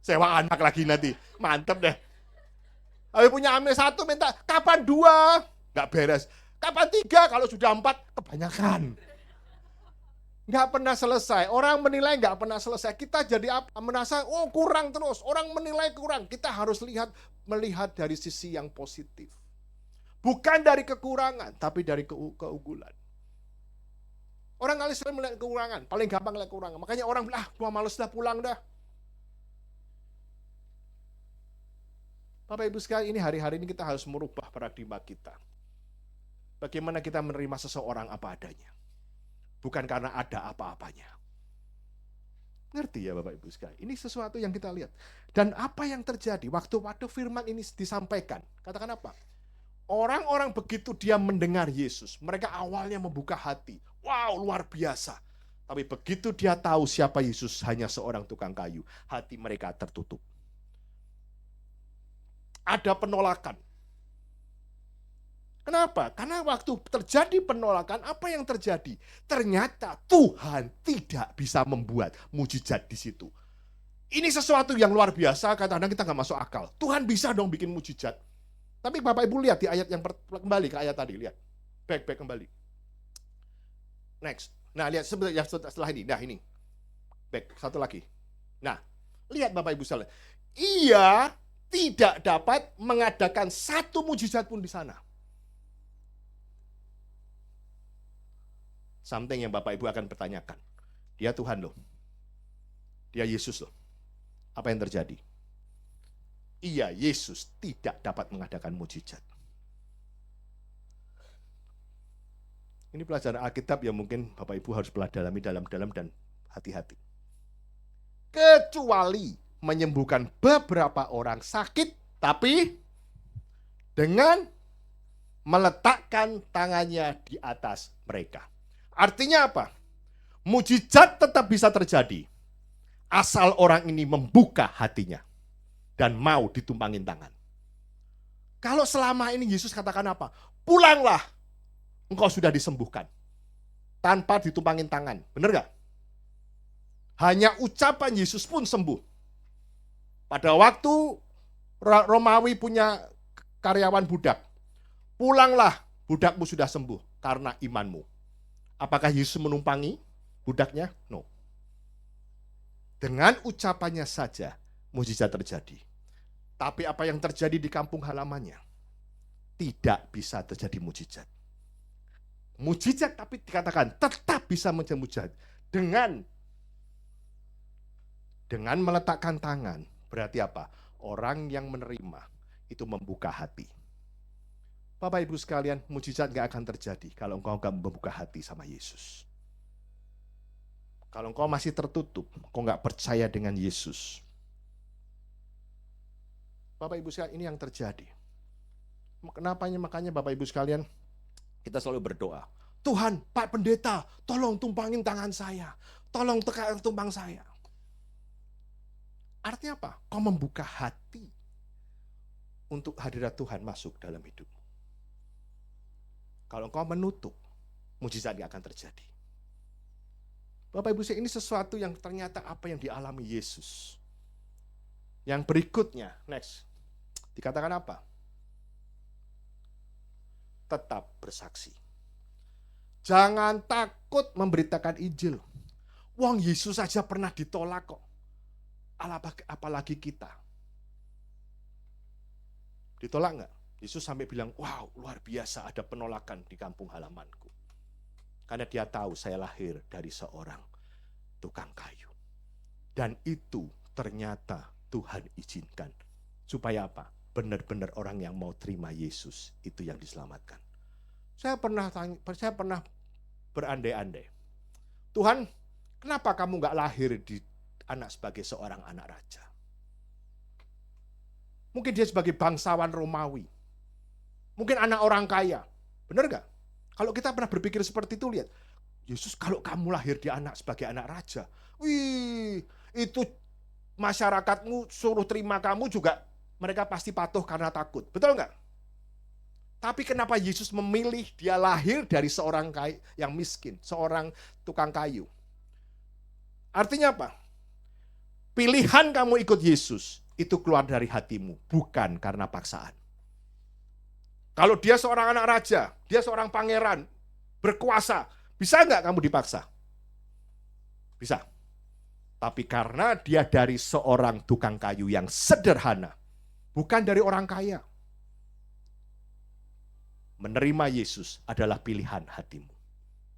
Sewa anak lagi nanti. Mantep deh. Habis punya hamil 1 minta, kapan 2? Nggak beres. Kapan 3? Kalau sudah 4, kebanyakan. Nggak pernah selesai. Orang menilai nggak pernah selesai. Kita jadi apa? Merasa, oh kurang terus. Orang menilai kurang. Kita harus melihat dari sisi yang positif. Bukan dari kekurangan, tapi dari keunggulan. Orang kali sering melihat kekurangan. Paling gampang melihat kekurangan. Makanya orang bilang, gua males dah pulang dah. Bapak Ibu sekalian, ini hari-hari ini kita harus merubah paradigma kita. Bagaimana kita menerima seseorang apa adanya. Bukan karena ada apa-apanya. Ngerti ya Bapak Ibu sekalian? Ini sesuatu yang kita lihat. Dan apa yang terjadi waktu firman ini disampaikan? Katakan apa? Orang-orang begitu dia mendengar Yesus, mereka awalnya membuka hati. Wow, luar biasa. Tapi begitu dia tahu siapa Yesus hanya seorang tukang kayu, hati mereka tertutup. Ada penolakan. Kenapa? Karena waktu terjadi penolakan, apa yang terjadi? Ternyata Tuhan tidak bisa membuat mujizat di situ. Ini sesuatu yang luar biasa, kadang-kadang kita nggak masuk akal. Tuhan bisa dong bikin mujizat. Tapi Bapak Ibu lihat di ayat yang kembali ke ayat tadi, lihat. Back kembali. Next. Nah, lihat setelah ini. Nah, ini. Back, satu lagi. Nah, lihat Bapak Ibu sekalian. Ia tidak dapat mengadakan satu mujizat pun di sana. Something yang Bapak Ibu akan pertanyakan. Dia Tuhan loh. Dia Yesus loh. Apa yang terjadi? Iya, Yesus tidak dapat mengadakan mujizat. Ini pelajaran Alkitab yang mungkin Bapak Ibu harus pelajari dalam-dalam dan hati-hati. Kecuali menyembuhkan beberapa orang sakit, tapi dengan meletakkan tangannya di atas mereka. Artinya apa? Mujizat tetap bisa terjadi, asal orang ini membuka hatinya dan mau ditumpangin tangan. Kalau selama ini Yesus katakan apa? Pulanglah, engkau sudah disembuhkan. Tanpa ditumpangin tangan, benar gak? Hanya ucapan Yesus pun sembuh. Pada waktu Romawi punya karyawan budak, pulanglah, budakmu sudah sembuh karena imanmu. Apakah Yesus menumpangi budaknya? No. Dengan ucapannya saja, mujizat terjadi. Tapi apa yang terjadi di kampung halamannya? Tidak bisa terjadi mujizat. Mujizat tapi dikatakan tetap bisa menjadi mujizat. Dengan meletakkan tangan. Berarti apa? Orang yang menerima itu membuka hati. Bapak Ibu sekalian, mujizat gak akan terjadi kalau engkau gak membuka hati sama Yesus. Kalau engkau masih tertutup, engkau gak percaya dengan Yesus. Bapak Ibu sekalian, ini yang terjadi. Makanya Bapak Ibu sekalian, kita selalu berdoa. Tuhan, Pak Pendeta, tolong tumpangin tangan saya. Tolong tumpang saya. Artinya apa? Kau membuka hati untuk hadirat Tuhan masuk dalam hidupmu. Kalau kau menutup, mujizat tidak akan terjadi. Bapak Ibu, ini sesuatu yang ternyata apa yang dialami Yesus. Yang berikutnya, next. Dikatakan apa? Tetap bersaksi. Jangan takut memberitakan Injil. Wong Yesus saja pernah ditolak kok. Apalagi kita. Ditolak nggak? Yesus sampai bilang, wow luar biasa ada penolakan di kampung halamanku. Karena dia tahu saya lahir dari seorang tukang kayu. Dan itu ternyata Tuhan izinkan. Supaya apa? Benar-benar orang yang mau terima Yesus itu yang diselamatkan. Saya pernah berandai-andai. Tuhan, kenapa kamu nggak lahir di anak sebagai seorang anak raja? Mungkin dia sebagai bangsawan Romawi. Mungkin anak orang kaya. Benar gak? Kalau kita pernah berpikir seperti itu, lihat. Yesus, kalau kamu lahir di anak sebagai anak raja, wih, itu Masyarakatmu suruh terima kamu juga mereka pasti patuh karena takut. Betul nggak? Tapi kenapa Yesus memilih dia lahir dari seorang yang miskin, seorang tukang kayu? Artinya apa? Pilihan kamu ikut Yesus itu keluar dari hatimu, bukan karena paksaan. Kalau dia seorang anak raja, dia seorang pangeran, berkuasa, bisa nggak kamu dipaksa? Bisa. Tapi karena dia dari seorang tukang kayu yang sederhana, bukan dari orang kaya. Menerima Yesus adalah pilihan hatimu.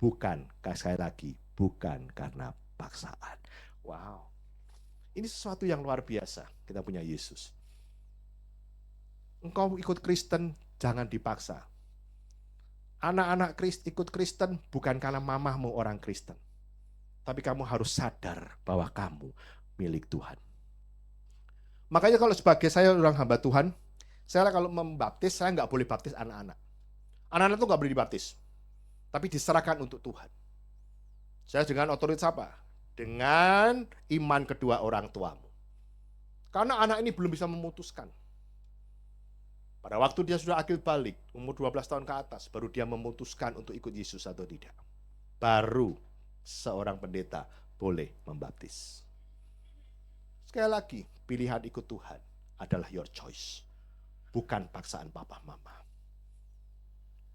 Bukan, sekali lagi, bukan karena paksaan. Wow. Ini sesuatu yang luar biasa, kita punya Yesus. Engkau ikut Kristen, jangan dipaksa. Anak-anak ikut Kristen bukan karena mamahmu orang Kristen. Tapi kamu harus sadar bahwa kamu milik Tuhan. Makanya kalau sebagai saya orang hamba Tuhan, saya kalau membaptis, saya nggak boleh baptis anak-anak. Anak-anak itu nggak boleh dibaptis. Tapi diserahkan untuk Tuhan. Saya dengan otoritas apa? Dengan iman kedua orang tuamu. Karena anak ini belum bisa memutuskan. Pada waktu dia sudah akil balik, umur 12 tahun ke atas, baru dia memutuskan untuk ikut Yesus atau tidak. Baru seorang pendeta boleh membaptis. Sekali lagi, pilihan ikut Tuhan adalah your choice. Bukan paksaan papa mama.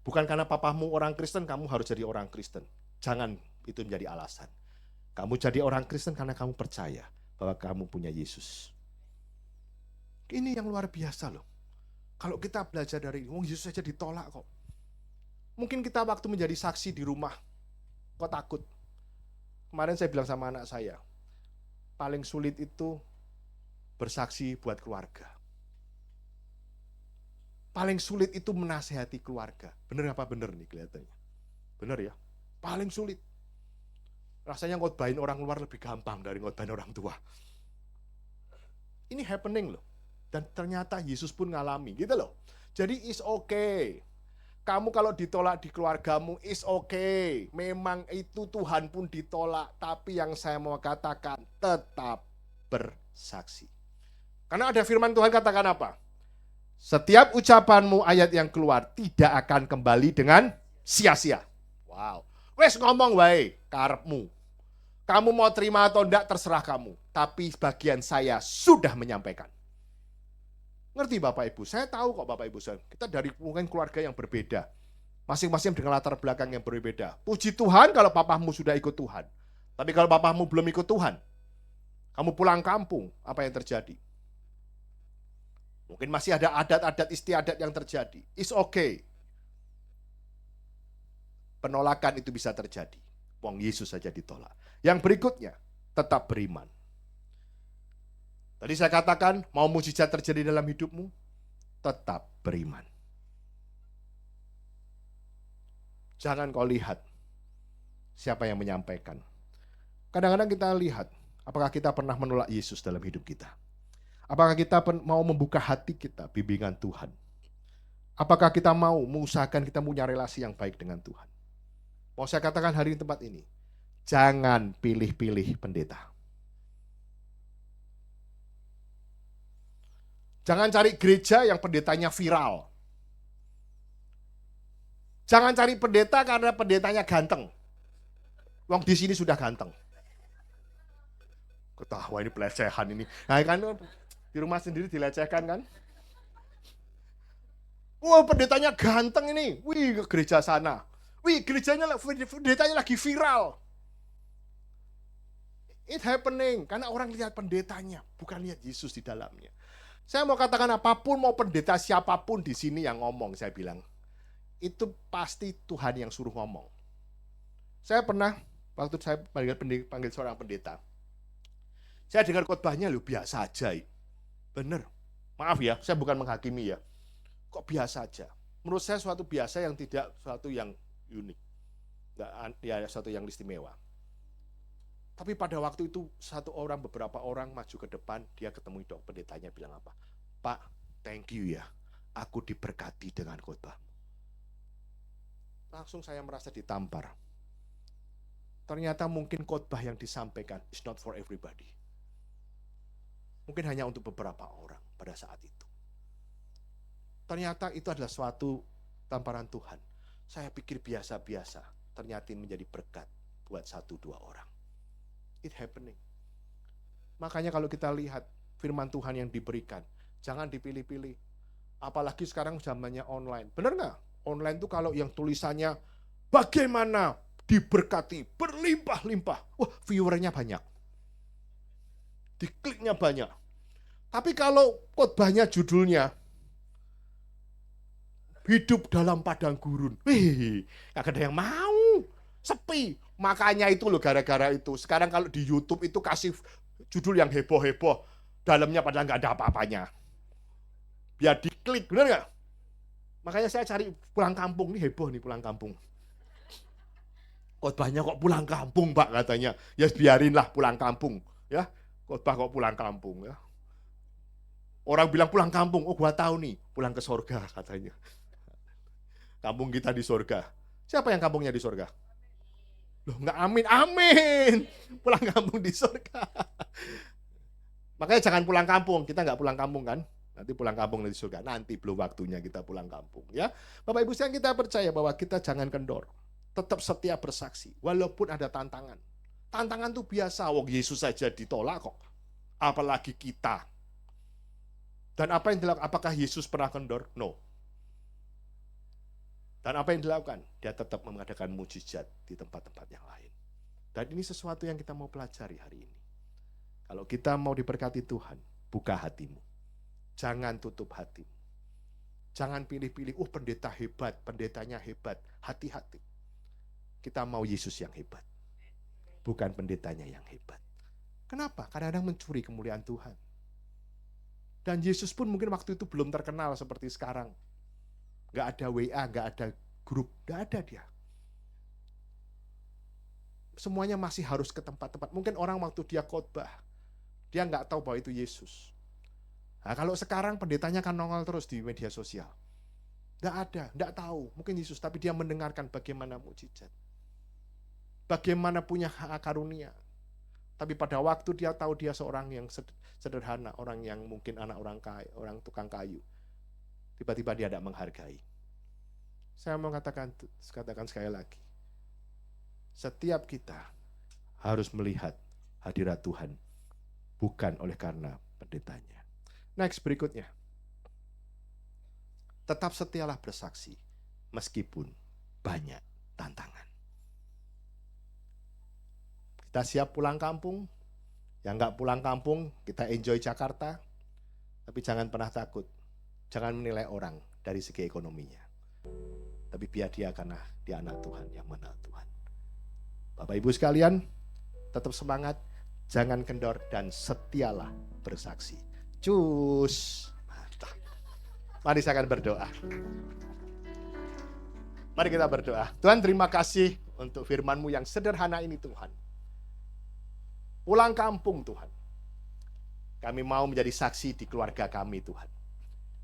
Bukan karena papamu orang Kristen, kamu harus jadi orang Kristen. Jangan itu menjadi alasan. Kamu jadi orang Kristen karena kamu percaya bahwa kamu punya Yesus. Ini yang luar biasa loh. Kalau kita belajar dari ini, Yesus saja ditolak kok. Mungkin kita waktu menjadi saksi di rumah, kok takut. Kemarin saya bilang sama anak saya, paling sulit itu bersaksi buat keluarga. Paling sulit itu menasehati keluarga. Bener apa bener nih kelihatannya? Bener ya? Paling sulit. Rasanya ngotbahin orang luar lebih gampang dari ngotbahin orang tua. Ini happening loh. Dan ternyata Yesus pun ngalami gitu loh. Jadi is okay. Kamu kalau ditolak di keluargamu is okay. Memang itu Tuhan pun ditolak. Tapi yang saya mau katakan tetap bersaksi. Karena ada firman Tuhan katakan apa? Setiap ucapanmu ayat yang keluar tidak akan kembali dengan sia-sia. Wow. Wes ngomong wae karepmu. Kamu mau terima atau enggak terserah kamu. Tapi bagian saya sudah menyampaikan. Ngerti Bapak Ibu? Saya tahu kok Bapak Ibu. Kita dari mungkin keluarga yang berbeda. Masing-masing dengan latar belakang yang berbeda. Puji Tuhan kalau papamu sudah ikut Tuhan. Tapi kalau papamu belum ikut Tuhan, kamu pulang kampung, apa yang terjadi? Mungkin masih ada adat-adat istiadat yang terjadi. It's okay. Penolakan itu bisa terjadi. Wong Yesus saja ditolak. Yang berikutnya, tetap beriman. Tadi saya katakan, mau mujizat terjadi dalam hidupmu, tetap beriman. Jangan kau lihat siapa yang menyampaikan. Kadang-kadang kita lihat, apakah kita pernah menolak Yesus dalam hidup kita. Apakah kita mau membuka hati kita, bimbingan Tuhan. Apakah kita mau mengusahakan kita punya relasi yang baik dengan Tuhan. Mau saya katakan hari ini tempat ini, jangan pilih-pilih pendeta. Jangan cari gereja yang pendetanya viral. Jangan cari pendeta karena pendetanya ganteng. Wong di sini sudah ganteng. Ketawa ini pelecehan ini. Nah kan di rumah sendiri dilecehkan kan? Wah pendetanya ganteng ini. Wih ke gereja sana. Wih pendetanya lagi viral. It happening. Karena orang lihat pendetanya. Bukan lihat Yesus di dalamnya. Saya mau katakan apapun, mau pendeta siapapun di sini yang ngomong, saya bilang. Itu pasti Tuhan yang suruh ngomong. Saya pernah, waktu saya panggil seorang pendeta. Saya dengar khotbahnya loh biasa aja. Bener. Maaf ya, saya bukan menghakimi ya. Kok biasa aja? Menurut saya suatu biasa yang tidak suatu yang unik. Nggak, ya suatu yang istimewa. Tapi pada waktu itu beberapa orang maju ke depan, dia ketemu pendetanya bilang apa? Pak, thank you ya. Aku diberkati dengan khotbahmu. Langsung saya merasa ditampar. Ternyata mungkin khotbah yang disampaikan is not for everybody. Mungkin hanya untuk beberapa orang pada saat itu. Ternyata itu adalah suatu tamparan Tuhan. Saya pikir biasa-biasa, ternyata menjadi berkat buat 1-2 orang. It happening. Makanya kalau kita lihat firman Tuhan yang diberikan, jangan dipilih-pilih. Apalagi sekarang zamannya online. Benar nggak? Online itu kalau yang tulisannya bagaimana diberkati, berlimpah-limpah. Wah, viewernya banyak. Dikliknya banyak. Tapi kalau khotbahnya judulnya hidup dalam padang gurun. Gak ada yang mau. Sepi. Makanya itu loh gara-gara itu. Sekarang kalau di YouTube itu kasih judul yang heboh-heboh. Dalamnya padahal gak ada apa-apanya. Biar diklik, benar gak? Makanya saya cari pulang kampung. Ini heboh nih pulang kampung. Khotbahnya kok pulang kampung, Pak, katanya. Ya biarinlah pulang kampung. Ya, khotbah kok pulang kampung. Ya. Orang bilang pulang kampung. Oh, gua tahu nih. Pulang ke sorga, katanya. Kampung kita di sorga. Siapa yang kampungnya di sorga? Loh, enggak amin, amin. Pulang kampung di sorga. Makanya jangan pulang kampung. Kita enggak pulang kampung kan? Nanti pulang kampung di surga. Nanti belum waktunya kita pulang kampung. Ya, Bapak Ibu sekalian, kita percaya bahwa kita jangan kendor. Tetap setia bersaksi. Walaupun ada tantangan. Tantangan itu biasa. Wong Yesus saja ditolak kok. Apalagi kita. Dan apa yang dilakukan? Apakah Yesus pernah kendor? No. Dan apa yang dilakukan? Dia tetap mengadakan mujizat di tempat-tempat yang lain. Dan ini sesuatu yang kita mau pelajari hari ini. Kalau kita mau diberkati Tuhan, buka hatimu. Jangan tutup hatimu. Jangan pilih-pilih, pendeta hebat, pendetanya hebat. Hati-hati. Kita mau Yesus yang hebat. Bukan pendetanya yang hebat. Kenapa? Kadang-kadang mencuri kemuliaan Tuhan. Dan Yesus pun mungkin waktu itu belum terkenal seperti sekarang. Gak ada WA, gak ada grup, gak ada dia. Semuanya masih harus ke tempat-tempat. Mungkin orang waktu dia khotbah, dia gak tahu bahwa itu Yesus. Nah, kalau sekarang pendetanya kan nongol terus di media sosial. Gak ada, gak tahu. Mungkin Yesus, tapi dia mendengarkan bagaimana mujizat. Bagaimana punya hak karunia. Tapi pada waktu dia tahu dia seorang yang sederhana, orang yang mungkin anak orang kaya, orang tukang kayu. Tiba-tiba dia tidak menghargai. Saya mau katakan sekali lagi. Setiap kita harus melihat hadirat Tuhan. Bukan oleh karena pendetanya. Next, berikutnya. Tetap setialah bersaksi. Meskipun banyak tantangan. Kita siap pulang kampung. Yang nggak pulang kampung, kita enjoy Jakarta. Tapi jangan pernah takut. Jangan menilai orang dari segi ekonominya. Tapi biar dia karena dia anak Tuhan yang mengenal Tuhan. Bapak Ibu sekalian, tetap semangat, jangan kendor, dan setialah bersaksi. Cus. Mantap. Mari saya akan berdoa. Mari kita berdoa. Tuhan, terima kasih untuk firman-Mu yang sederhana ini Tuhan. Pulang kampung Tuhan. Kami mau menjadi saksi di keluarga kami Tuhan.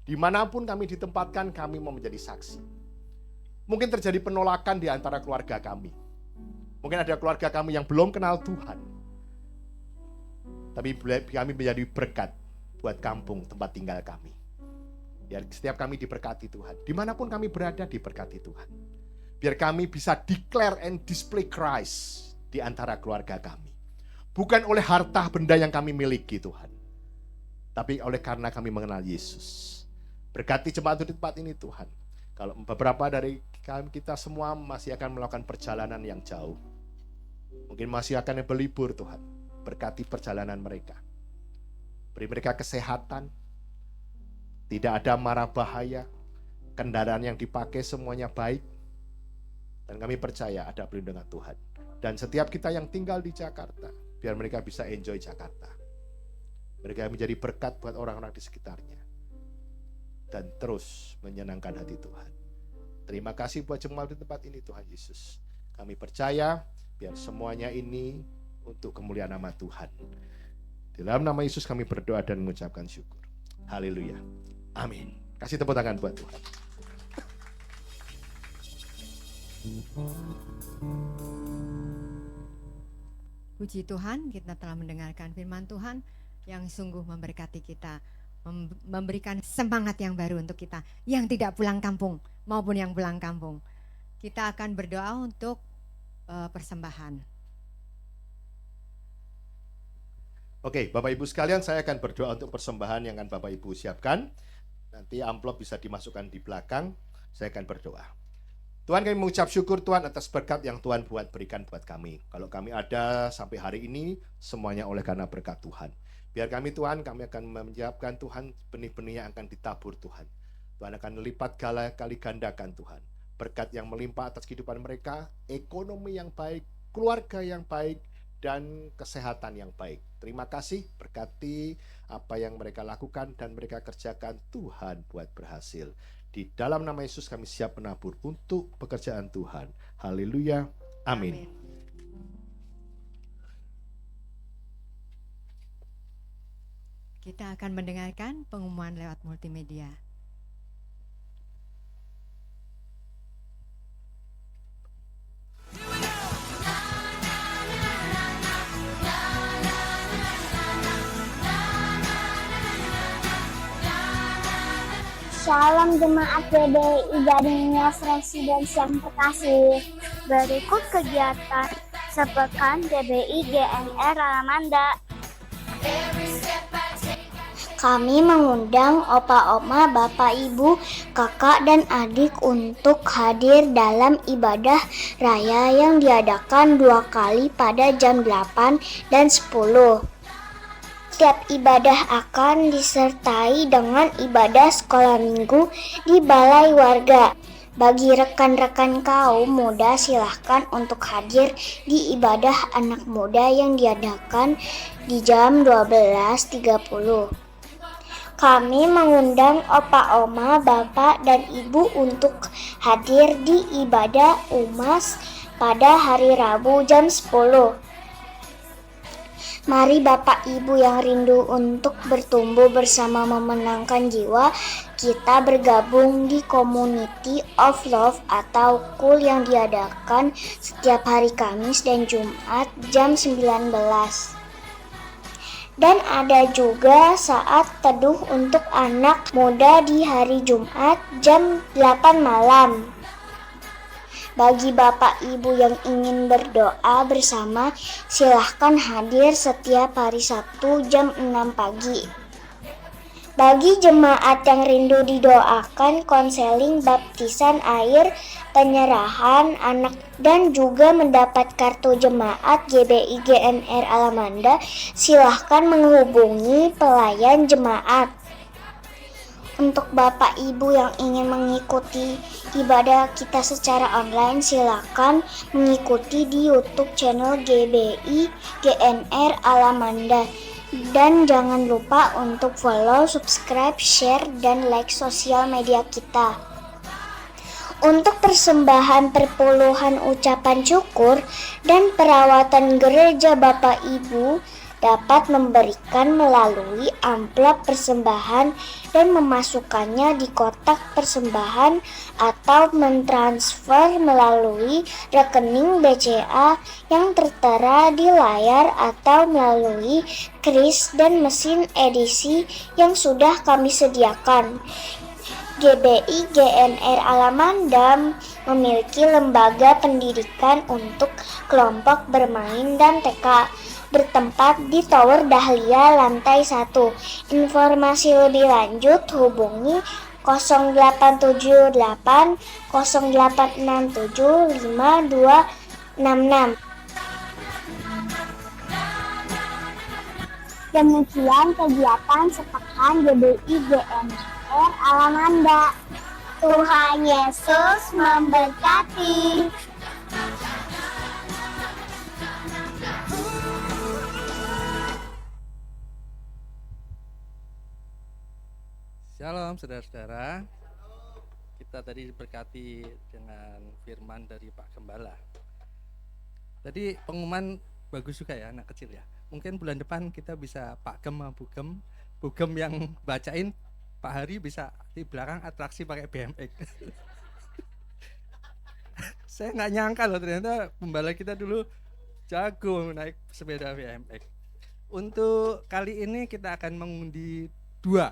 Dimanapun kami ditempatkan, kami mau menjadi saksi. Mungkin terjadi penolakan di antara keluarga kami. Mungkin ada keluarga kami yang belum kenal Tuhan. Tapi kami menjadi berkat buat kampung tempat tinggal kami. Biar setiap kami diberkati Tuhan. Dimanapun kami berada, diberkati Tuhan. Biar kami bisa declare and display Christ di antara keluarga kami. Bukan oleh harta benda yang kami miliki Tuhan. Tapi oleh karena kami mengenal Yesus. Berkati jemaat di tempat ini Tuhan. Kalau beberapa dari kita semua masih akan melakukan perjalanan yang jauh. Mungkin masih akan berlibur Tuhan. Berkati perjalanan mereka. Beri mereka kesehatan. Tidak ada mara bahaya. Kendaraan yang dipakai semuanya baik. Dan kami percaya ada perlindungan Tuhan. Dan setiap kita yang tinggal di Jakarta, biar mereka bisa enjoy Jakarta. Mereka menjadi berkat buat orang-orang di sekitarnya. Dan terus menyenangkan hati Tuhan. Terima kasih buat jemaat di tempat ini Tuhan Yesus. Kami percaya biar semuanya ini untuk kemuliaan nama Tuhan. Di dalam nama Yesus kami berdoa dan mengucapkan syukur. Haleluya. Amin. Kasih tepuk tangan buat Tuhan. Puji Tuhan, kita telah mendengarkan firman Tuhan. yang sungguh memberkati kita, memberikan semangat yang baru untuk kita yang tidak pulang kampung maupun yang pulang kampung. Kita akan berdoa untuk persembahan. Oke, Bapak Ibu sekalian, saya akan berdoa untuk persembahan yang akan Bapak Ibu siapkan. Nanti amplop bisa dimasukkan di belakang. Saya akan berdoa. Tuhan, kami mengucap syukur Tuhan atas berkat yang Tuhan berikan buat kami. Kalau kami ada sampai hari ini, semuanya oleh karena berkat Tuhan. Biar kami Tuhan, kami akan menyiapkan Tuhan benih-benih yang akan ditabur Tuhan. Tuhan akan melipat kali gandakan Tuhan. Berkat yang melimpah atas kehidupan mereka, ekonomi yang baik, keluarga yang baik, dan kesehatan yang baik. Terima kasih, berkati apa yang mereka lakukan dan mereka kerjakan, Tuhan buat berhasil. Di dalam nama Yesus kami siap menabur untuk pekerjaan Tuhan. Haleluya. Amin. Kita akan mendengarkan pengumuman lewat multimedia. Shalom jemaat GBI Gading Mills Residence yang terkasih. Berikut kegiatan sepekan GBI GNR Alamanda. Kami mengundang opa-oma, bapak, ibu, kakak, dan adik untuk hadir dalam ibadah raya yang diadakan 2 kali pada jam 8 dan 10. Setiap ibadah akan disertai dengan ibadah sekolah minggu di balai warga. Bagi rekan-rekan kaum muda silahkan untuk hadir di ibadah anak muda yang diadakan di jam 12.30. Kami mengundang opa, oma, bapak, dan ibu untuk hadir di ibadah UMAS pada hari Rabu jam 10. Mari Bapak Ibu yang rindu untuk bertumbuh bersama memenangkan jiwa, kita bergabung di Community of Love atau KUL yang diadakan setiap hari Kamis dan Jumat jam 19. Dan ada juga saat teduh untuk anak muda di hari Jumat jam 8 malam. Bagi Bapak Ibu yang ingin berdoa bersama, silahkan hadir setiap hari Sabtu jam 6 pagi. Bagi jemaat yang rindu didoakan konseling baptisan air, penyerahan anak, dan juga mendapat kartu jemaat GBI GNR Alamanda, silahkan menghubungi pelayan jemaat. Untuk Bapak Ibu yang ingin mengikuti ibadah kita secara online, silakan mengikuti di YouTube channel GBI GNR Alamanda. Dan jangan lupa untuk follow, subscribe, share, dan like sosial media kita. Untuk persembahan perpuluhan ucapan syukur dan perawatan gereja Bapak Ibu dapat memberikan melalui amplop persembahan dan memasukkannya di kotak persembahan atau mentransfer melalui rekening BCA yang tertera di layar atau melalui kris dan mesin edisi yang sudah kami sediakan. GBI GNR Alamanda memiliki lembaga pendidikan untuk kelompok bermain dan TK bertempat di Tower Dahlia lantai 1. Informasi lebih lanjut hubungi 0878 0867 5266. Demikian kegiatan sepekan GBI GNR Alamanda. Tuhan Yesus memberkati. Shalom saudara-saudara. Kita tadi diberkati dengan firman dari Pak Gembala. Tadi pengumuman bagus juga ya, anak kecil ya. Mungkin bulan depan kita bisa Pak Gem sama Bu Gem yang bacain, Pak Hari bisa di belakang atraksi pakai BMX. Saya nggak nyangka loh ternyata pembala kita dulu jago naik sepeda BMX. Untuk kali ini kita akan mengundi 2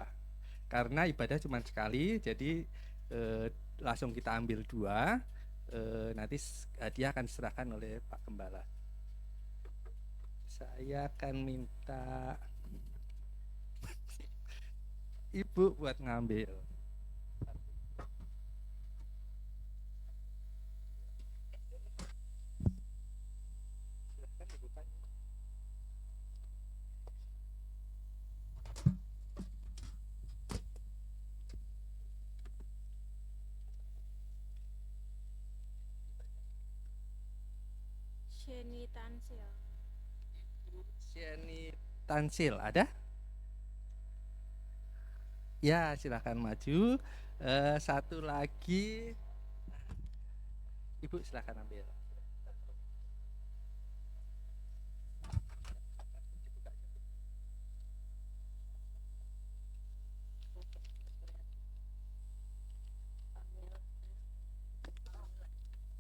karena ibadah cuma sekali, jadi langsung kita ambil 2. Nanti hadiah akan diserahkan oleh Pak Gembala. Saya akan minta Ibu buat ngambil. Sheni Tansil. Sieni Tansil ada? Ya, silahkan maju. Satu lagi, Ibu silahkan ambil.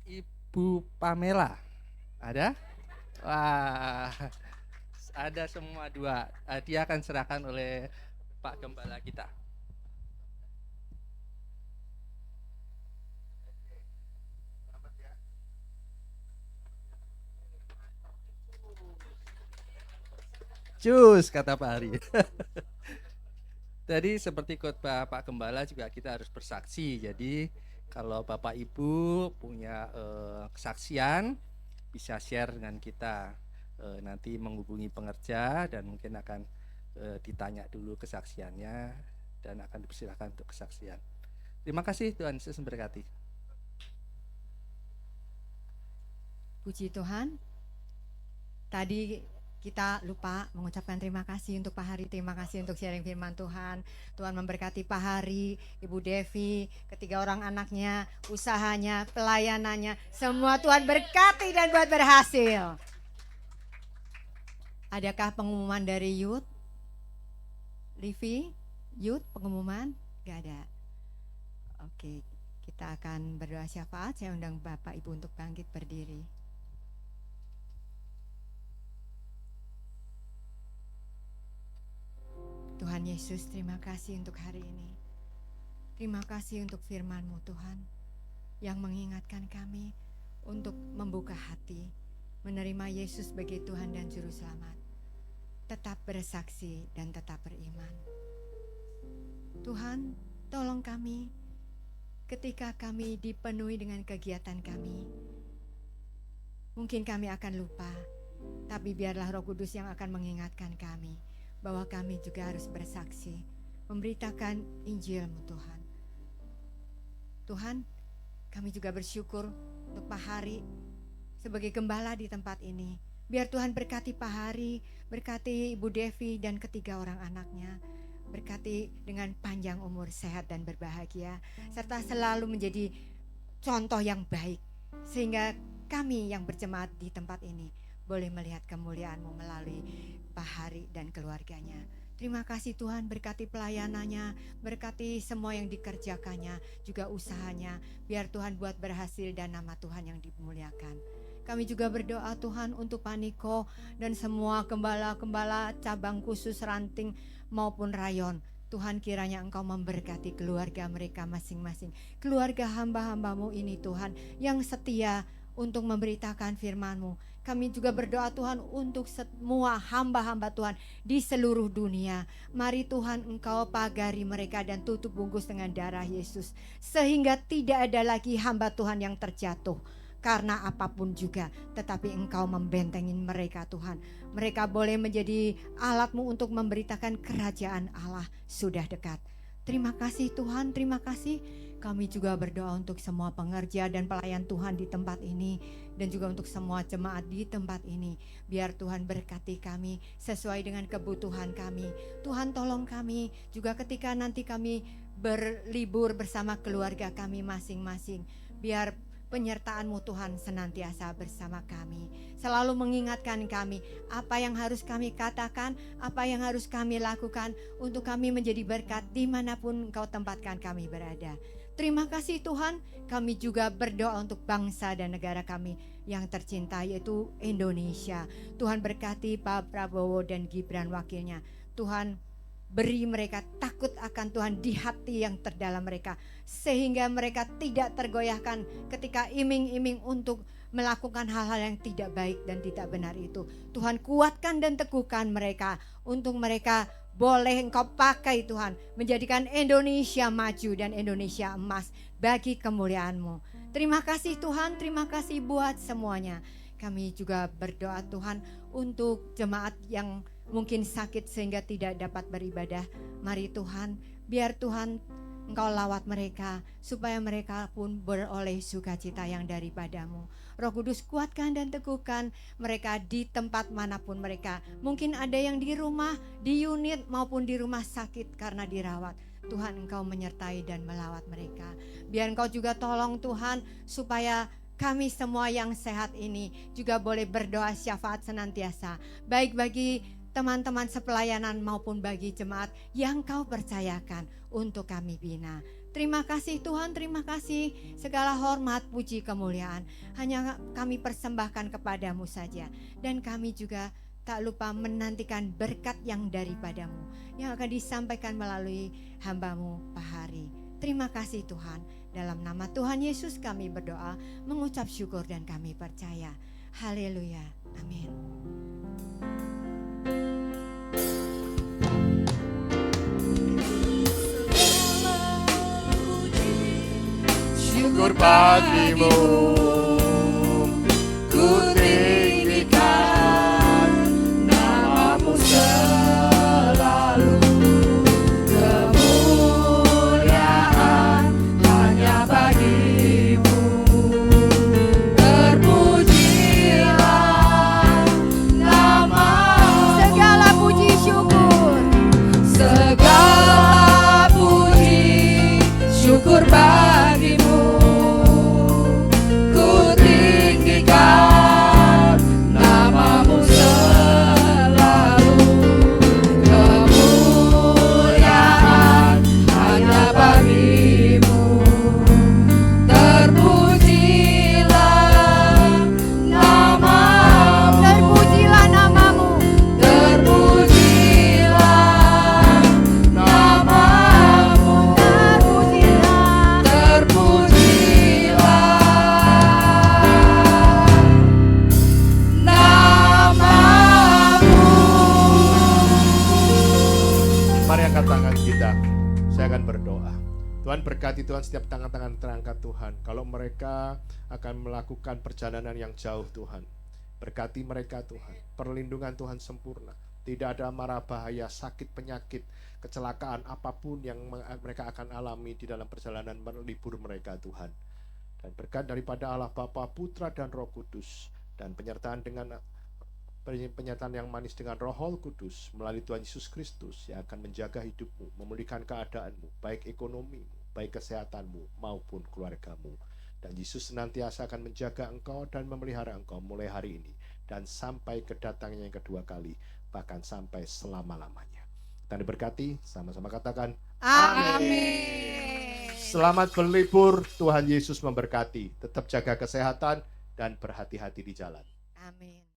Ibu Pamela, ada? Wah, ada semua 2. Dia akan serahkan oleh Pak Gembala kita. Cus, kata Pak Hari. Tadi seperti khotbah Pak Gembala juga kita harus bersaksi. Jadi kalau Bapak Ibu punya kesaksian bisa share dengan kita. Nanti menghubungi pengerja dan mungkin akan ditanya dulu kesaksiannya dan akan dipersilakan untuk kesaksian. Terima kasih, Tuhan Yesus memberkati. Puji Tuhan. Tadi kita lupa mengucapkan terima kasih untuk Pak Hari, terima kasih untuk sharing firman Tuhan. Tuhan memberkati Pak Hari, Ibu Devi, ketiga orang anaknya, usahanya, pelayanannya, semua Tuhan berkati dan buat berhasil. Adakah pengumuman dari Youth? Livi, Youth pengumuman? Gak ada. Oke, kita akan berdoa syafaat. Saya undang Bapak Ibu untuk bangkit berdiri. Tuhan Yesus, terima kasih untuk hari ini. Terima kasih untuk firman-Mu Tuhan, yang mengingatkan kami untuk membuka hati, menerima Yesus sebagai Tuhan dan Juru Selamat, tetap bersaksi dan tetap beriman. Tuhan, tolong kami ketika kami dipenuhi dengan kegiatan kami. Mungkin kami akan lupa, tapi biarlah Roh Kudus yang akan mengingatkan kami bahwa kami juga harus bersaksi, memberitakan Injil-Mu Tuhan. Tuhan, kami juga bersyukur untuk Pak Hari sebagai gembala di tempat ini. Biar Tuhan berkati Pak Hari, berkati Ibu Devi dan ketiga orang anaknya. Berkati dengan panjang umur, sehat dan berbahagia, serta selalu menjadi contoh yang baik, sehingga kami yang berjemaat di tempat ini boleh melihat kemuliaan-Mu melalui Pak Hari dan keluarganya. Terima kasih Tuhan, berkati pelayanannya, berkati semua yang dikerjakannya, juga usahanya. Biar Tuhan buat berhasil dan nama Tuhan yang dimuliakan. Kami juga berdoa Tuhan untuk Pak Niko dan semua gembala-gembala cabang khusus ranting maupun rayon. Tuhan, kiranya Engkau memberkati keluarga mereka masing-masing. Keluarga hamba-hamba-Mu ini Tuhan, yang setia untuk memberitakan firman-Mu. Kami juga berdoa Tuhan untuk semua hamba-hamba Tuhan di seluruh dunia. Mari Tuhan Engkau pagari mereka dan tutup bungkus dengan darah Yesus, sehingga tidak ada lagi hamba Tuhan yang terjatuh karena apapun juga, tetapi Engkau membentengin mereka Tuhan. Mereka boleh menjadi alat-Mu untuk memberitakan kerajaan Allah sudah dekat. Terima kasih Tuhan, terima kasih. Kami juga berdoa untuk semua pengerja dan pelayan Tuhan di tempat ini, dan juga untuk semua jemaat di tempat ini. Biar Tuhan berkati kami sesuai dengan kebutuhan kami. Tuhan tolong kami juga ketika nanti kami berlibur bersama keluarga kami masing-masing. Biar penyertaan-Mu Tuhan senantiasa bersama kami. Selalu mengingatkan kami apa yang harus kami katakan, apa yang harus kami lakukan untuk kami menjadi berkat dimanapun Engkau tempatkan kami berada. Terima kasih Tuhan, kami juga berdoa untuk bangsa dan negara kami yang tercinta yaitu Indonesia. Tuhan berkati Pak Prabowo dan Gibran wakilnya. Tuhan beri mereka takut akan Tuhan di hati yang terdalam mereka, sehingga mereka tidak tergoyahkan ketika iming-iming untuk melakukan hal-hal yang tidak baik dan tidak benar itu. Tuhan kuatkan dan teguhkan mereka untuk mereka boleh Engkau pakai Tuhan, menjadikan Indonesia maju dan Indonesia emas bagi kemuliaan-Mu. Terima kasih Tuhan, terima kasih buat semuanya. Kami juga berdoa Tuhan untuk jemaat yang mungkin sakit sehingga tidak dapat beribadah. Mari Tuhan, biar Tuhan Engkau lawat mereka supaya mereka pun beroleh sukacita yang daripada-Mu. Roh Kudus kuatkan dan teguhkan mereka di tempat manapun mereka. Mungkin ada yang di rumah, di unit maupun di rumah sakit karena dirawat. Tuhan Engkau menyertai dan melawat mereka. Biar Engkau juga tolong Tuhan supaya kami semua yang sehat ini juga boleh berdoa syafaat senantiasa. Baik bagi teman-teman sepelayanan maupun bagi jemaat yang Kau percayakan untuk kami bina. Terima kasih Tuhan, terima kasih. Segala hormat, puji, kemuliaan hanya kami persembahkan kepadamu saja. Dan kami juga tak lupa menantikan berkat yang daripada-Mu yang akan disampaikan melalui hamba-Mu Pak Hari. Terima kasih Tuhan. Dalam nama Tuhan Yesus kami berdoa, mengucap syukur dan kami percaya. Haleluya. Amin. Syukur bagimu, ku tinggikan namamu selalu. Kemuliaan hanya bagimu. Terpujilah namamu. Segala puji syukur. Segala puji syukur bagimu. Ku tinggikan namamu selalu. Kemuliaan hanya bagimu. Terpujilah namamu. Terpujilah namamu. Terpujilah namamu. Terpujilah. Terpujilah namamu. Mari angkat tangan kita. Saya akan berdoa. Tuhan berkati Tuhan setiap tangan-tangan terangkat Tuhan. Kalau mereka akan melakukan perjalanan yang jauh Tuhan. Berkati mereka Tuhan. Perlindungan Tuhan sempurna. Tidak ada mara bahaya, sakit, penyakit, kecelakaan apapun yang mereka akan alami di dalam perjalanan melibur mereka Tuhan. Dan berkat daripada Allah Bapa, Putra dan Roh Kudus. Dan penyertaan yang manis dengan Roh Kudus melalui Tuhan Yesus Kristus yang akan menjaga hidupmu, memulihkan keadaanmu, baik ekonomimu, baik kesehatanmu maupun keluargamu. Dan Yesus senantiasa akan menjaga engkau dan memelihara engkau mulai hari ini dan sampai kedatangannya yang kedua kali, bahkan sampai selama-lamanya. Dan diberkati, sama-sama katakan Amin. selamat berlibur, Tuhan Yesus memberkati. Tetap jaga kesehatan dan berhati-hati di jalan. Amin.